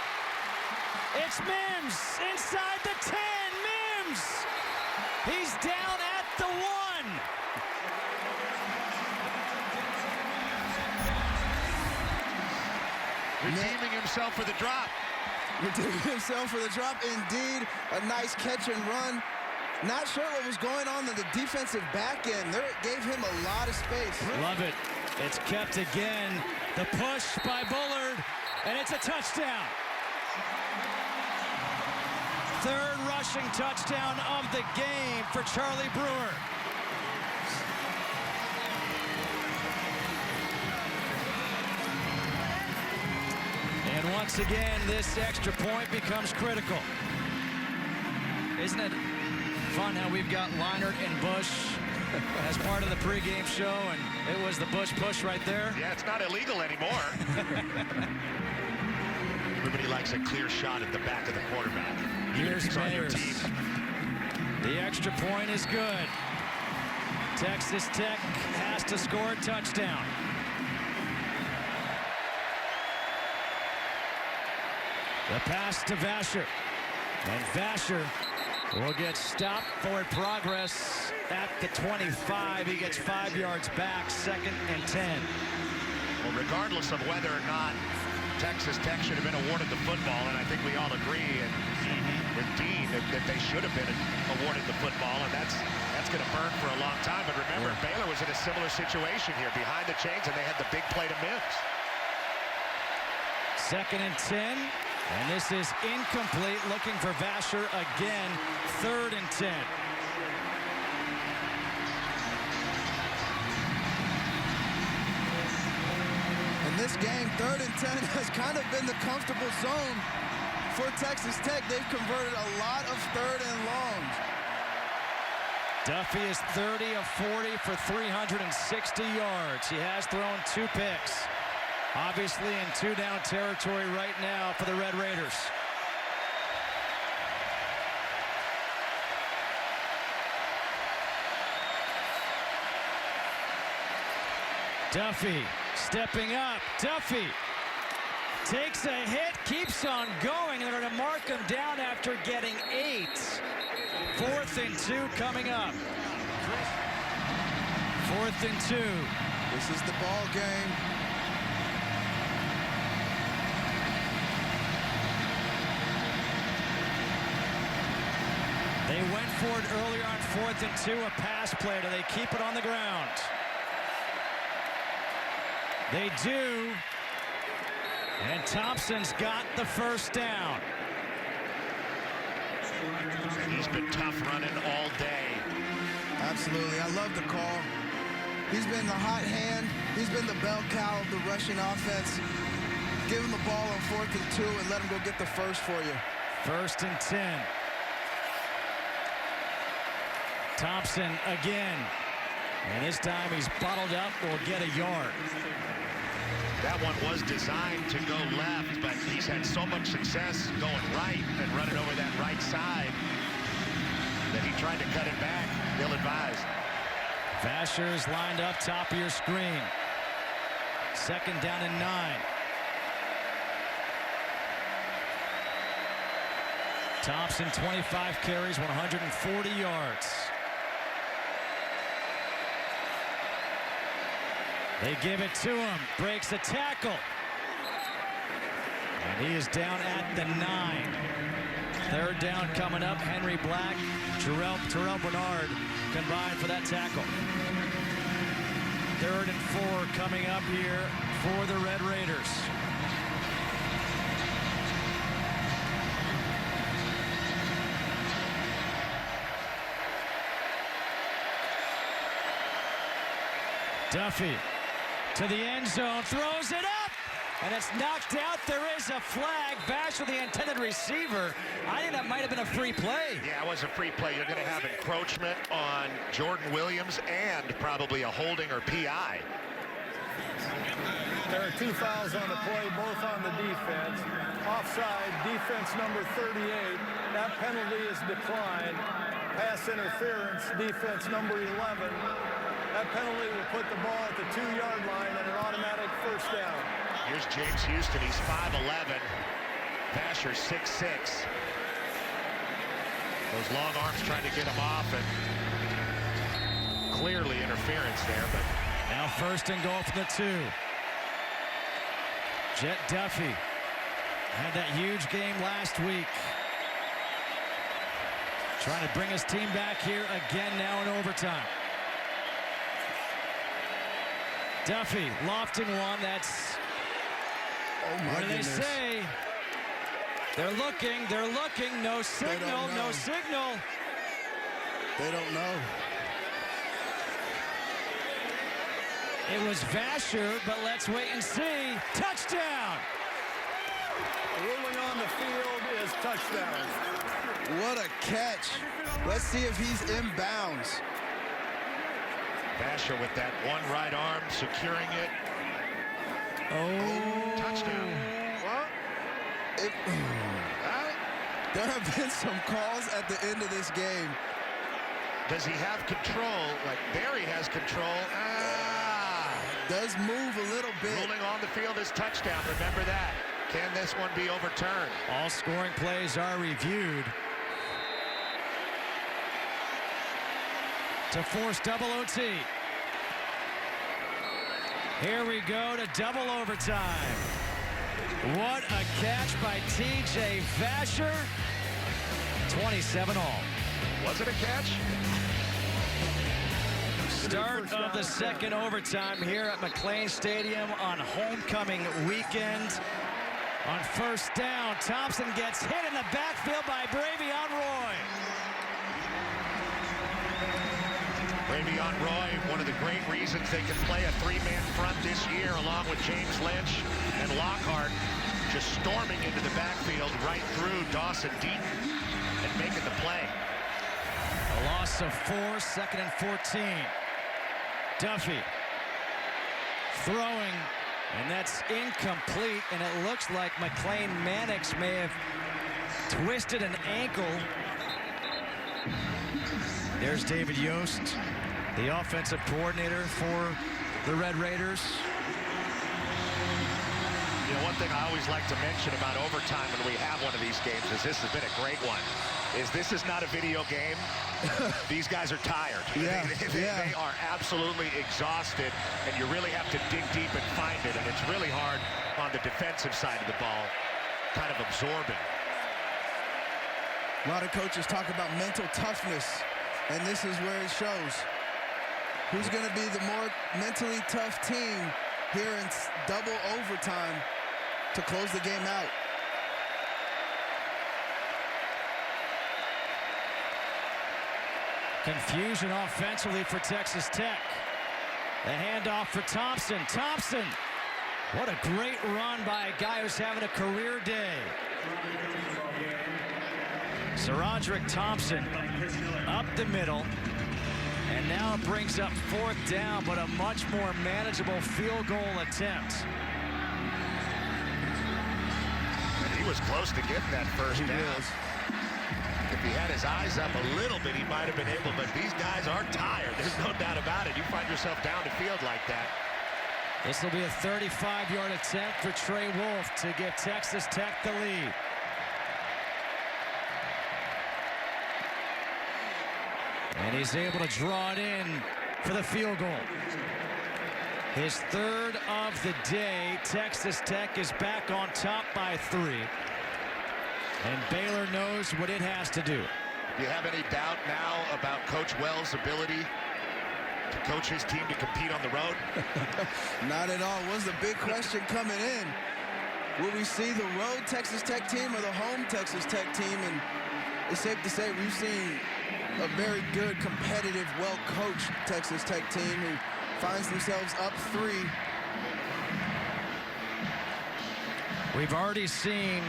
It's Mims inside the 10. Mims, he's down at the 1. Redeeming himself for the drop. Redeeming himself for the drop. Indeed, a nice catch and run. Not sure what was going on in the defensive back end. There gave him a lot of space. Love it. It's kept again. The push by Bullard, and it's a touchdown. Third rushing touchdown of the game for Charlie Brewer. And once again, this extra point becomes critical. Isn't it fun how we've got Leinart and Bush as part of the pregame show, and it was the Bush push right there? Yeah, it's not illegal anymore. Everybody likes a clear shot at the back of the quarterback. Here's on your Bears. team. The extra point is good. Texas Tech has to score a touchdown. The pass to Vasher. And Vasher will get stopped forward progress at the 25. He gets 5 yards back, 2nd and 10. Well, regardless of whether or not Texas Tech should have been awarded the football, and I think we all agree with Dean that they should have been awarded the football, and that's going to burn for a long time. But remember, Baylor was in a similar situation here, behind the chains, and they had the big play to Mims. 2nd and 10. And this is incomplete, looking for Vasher again, 3rd and 10. In this game, 3rd and 10 has kind of been the comfortable zone for Texas Tech. They've converted a lot of 3rd and longs. Duffey is 30 of 40 for 360 yards. He has thrown 2 picks. Obviously in 2-down territory right now for the Red Raiders. Duffey stepping up. Duffey takes a hit, keeps on going, and they're going to mark him down after getting 8. 4th and 2 coming up. 4th and 2. This is the ball game. They went for it earlier on 4th and 2, a pass play. Do they keep it on the ground? They do. And Thompson's got the first down. And he's been tough running all day. Absolutely. I love the call. He's been the hot hand. He's been the bell cow of the rushing offense. Give him the ball on 4th and 2 and let him go get the first for you. 1st and 10. Thompson again. And this time he's bottled up, will get a yard. That one was designed to go left, but he's had so much success going right and running over that right side that he tried to cut it back. Ill advised. Vasher is lined up top of your screen. 2nd down and 9. Thompson, 25 carries, 140 yards. They give it to him, breaks a tackle. And he is down at the 9. 3rd down coming up. Henry Black, Terrell Bernard combined for that tackle. 3rd and 4 coming up here for the Red Raiders. Duffey to the end zone, throws it up, and it's knocked out. There is a flag. Vasher, the intended receiver. I think that might have been a free play. Yeah, it was a free play. You're going to have encroachment on Jordan Williams and probably a holding or PI. There are 2 fouls on the play, both on the defense. Offside, defense number 38. That penalty is declined. Pass interference, defense number 11. That penalty will put the ball at the 2-yard line and an automatic first down. Here's James Houston. He's 5'11". Vasher 6'6". Those long arms trying to get him off, and clearly interference there. But now 1st and goal from the 2. Jett Duffey had that huge game last week. Trying to bring his team back here again now in overtime. Duffey lofting one. That's, Oh my what do they goodness. say? They're looking. No signal. No signal. They don't know. It was Vasher, but let's wait and see. Touchdown! Ruling on the field is touchdown. What a catch. Let's see if he's in bounds. Vasher with that one right arm securing it. Oh. Touchdown. Well, there have been some calls at the end of this game. Does he have control? Like, there he has control. Does move a little bit. Ruling on the field is touchdown. Remember that. Can this one be overturned? All scoring plays are reviewed to force double OT. Here we go to double overtime. What a catch by T.J. Vasher. 27 all. Was it a catch? Start of the second overtime here at McLean Stadium on homecoming weekend. On 1st down, Thompson gets hit in the backfield by Bravion Roy. Bravion Roy, one of the great reasons they can play a 3-man front this year, along with James Lynch and Lockhart, just storming into the backfield right through Dawson Deaton and making the play. A loss of 4, 2nd and 14. Duffey throwing, and that's incomplete, and it looks like McLean Mannix may have twisted an ankle. There's David Yost, the offensive coordinator for the Red Raiders. You know, one thing I always like to mention about overtime when we have one of these games is this has been a great one. This is not a video game. These guys are tired. Yeah, they are absolutely exhausted, and you really have to dig deep and find it, and it's really hard on the defensive side of the ball, kind of absorbing. A lot of coaches talk about mental toughness, and this is where it shows. Who's going to be the more mentally tough team here in double overtime to close the game out? Confusion offensively for Texas Tech. The handoff for Thompson. Thompson, what a great run by a guy who's having a career day. SaRodorick Thompson up the middle. And now it brings up 4th down, but a much more manageable field goal attempt. He was close to getting that first down. If he had his eyes up a little bit, he might have been able, but these guys are tired. There's no doubt about it. You find yourself down the field like that. This will be a 35-yard attempt for Trey Wolf to give Texas Tech the lead. And he's able to draw it in for the field goal. His 3rd of the day. Texas Tech is back on top by 3. And Baylor knows what it has to do. Do you have any doubt now about Coach Wells' ability to coach his team to compete on the road? Not at all. Was the big question coming in. Will we see the road Texas Tech team or the home Texas Tech team? And it's safe to say we've seen a very good, competitive, well-coached Texas Tech team who finds themselves up 3. We've already seen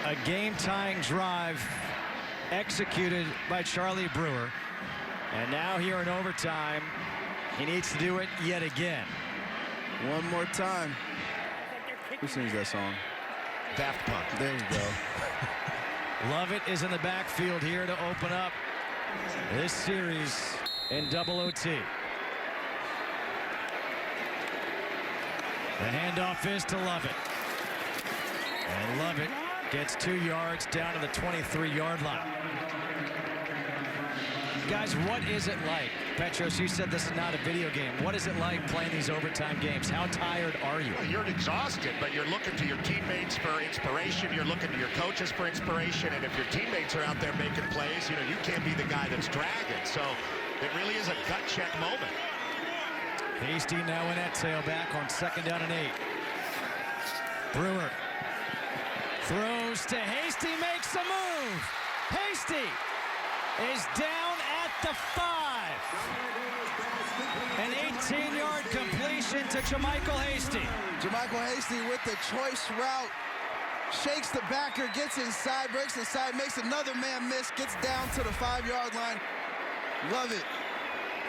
a game-tying drive executed by Charlie Brewer. And now here in overtime, he needs to do it yet again. One more time. Who sings that song? Daft Punk. There we go. Lovett is in the backfield here to open up this series in double OT. The handoff is to Lovett. And Lovett gets 2 yards down to the 23-yard line. Guys, what is it like? Petros, you said this is not a video game. What is it like playing these overtime games? How tired are you? Well, you're exhausted, but you're looking to your teammates for inspiration. You're looking to your coaches for inspiration. And if your teammates are out there making plays, you know, you can't be the guy that's dragging. So it really is a gut check moment. Hasty now in at tailback on 2nd down and 8. Brewer throws to Hasty, makes a move. Hasty is down at the 5. An 18-yard completion to Jermichael Hasty. Jermichael Hasty with the choice route. Shakes the backer, gets inside, breaks inside, makes another man miss, gets down to the 5-yard line. Love it.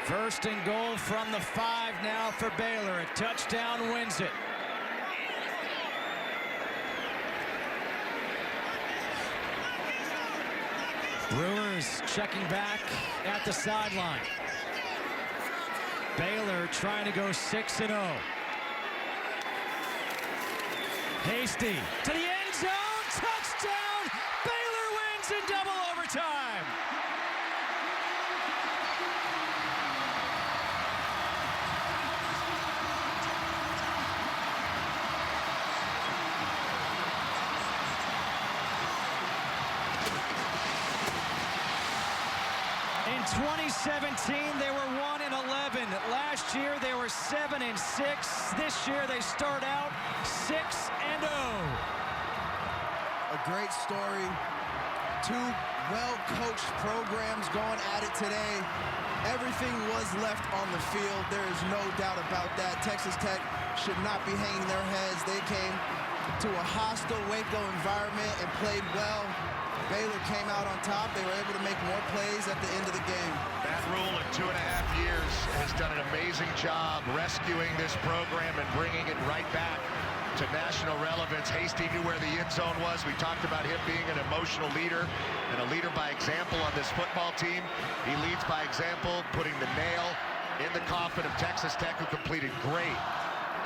1st and goal from the 5 now for Baylor. A touchdown wins it. Brewer is checking back at the sideline. Baylor trying to go 6-0. Hasty to the end zone. Touchdown! Baylor wins in double overtime. In 2017, they were 1-11. Last year, they were 7-6. This year, they start out 6-0. A great story. 2 well-coached programs going at it today. Everything was left on the field. There is no doubt about that. Texas Tech should not be hanging their heads. They came to a hostile Waco environment and played well. Baylor came out on top. They were able to make more plays at the end of the game. Matt Rule in 2.5 years has done an amazing job rescuing this program and bringing it right back to national relevance. Hasty knew where the end zone was. We talked about him being an emotional leader and a leader by example on this football team. He leads by example, putting the nail in the coffin of Texas Tech, who completed great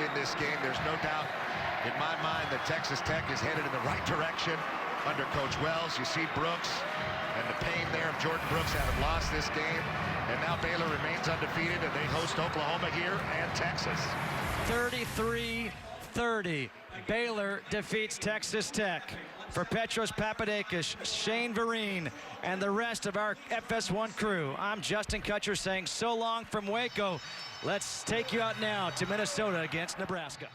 in this game. There's no doubt in my mind that Texas Tech is headed in the right direction under Coach Wells. You see Brooks and the pain there of Jordan Brooks having lost this game. And now Baylor remains undefeated, and they host Oklahoma here and Texas. 33-30. Baylor defeats Texas Tech. For Petros Papadakis, Shane Vereen, and the rest of our FS1 crew, I'm Justin Kutcher saying so long from Waco. Let's take you out now to Minnesota against Nebraska.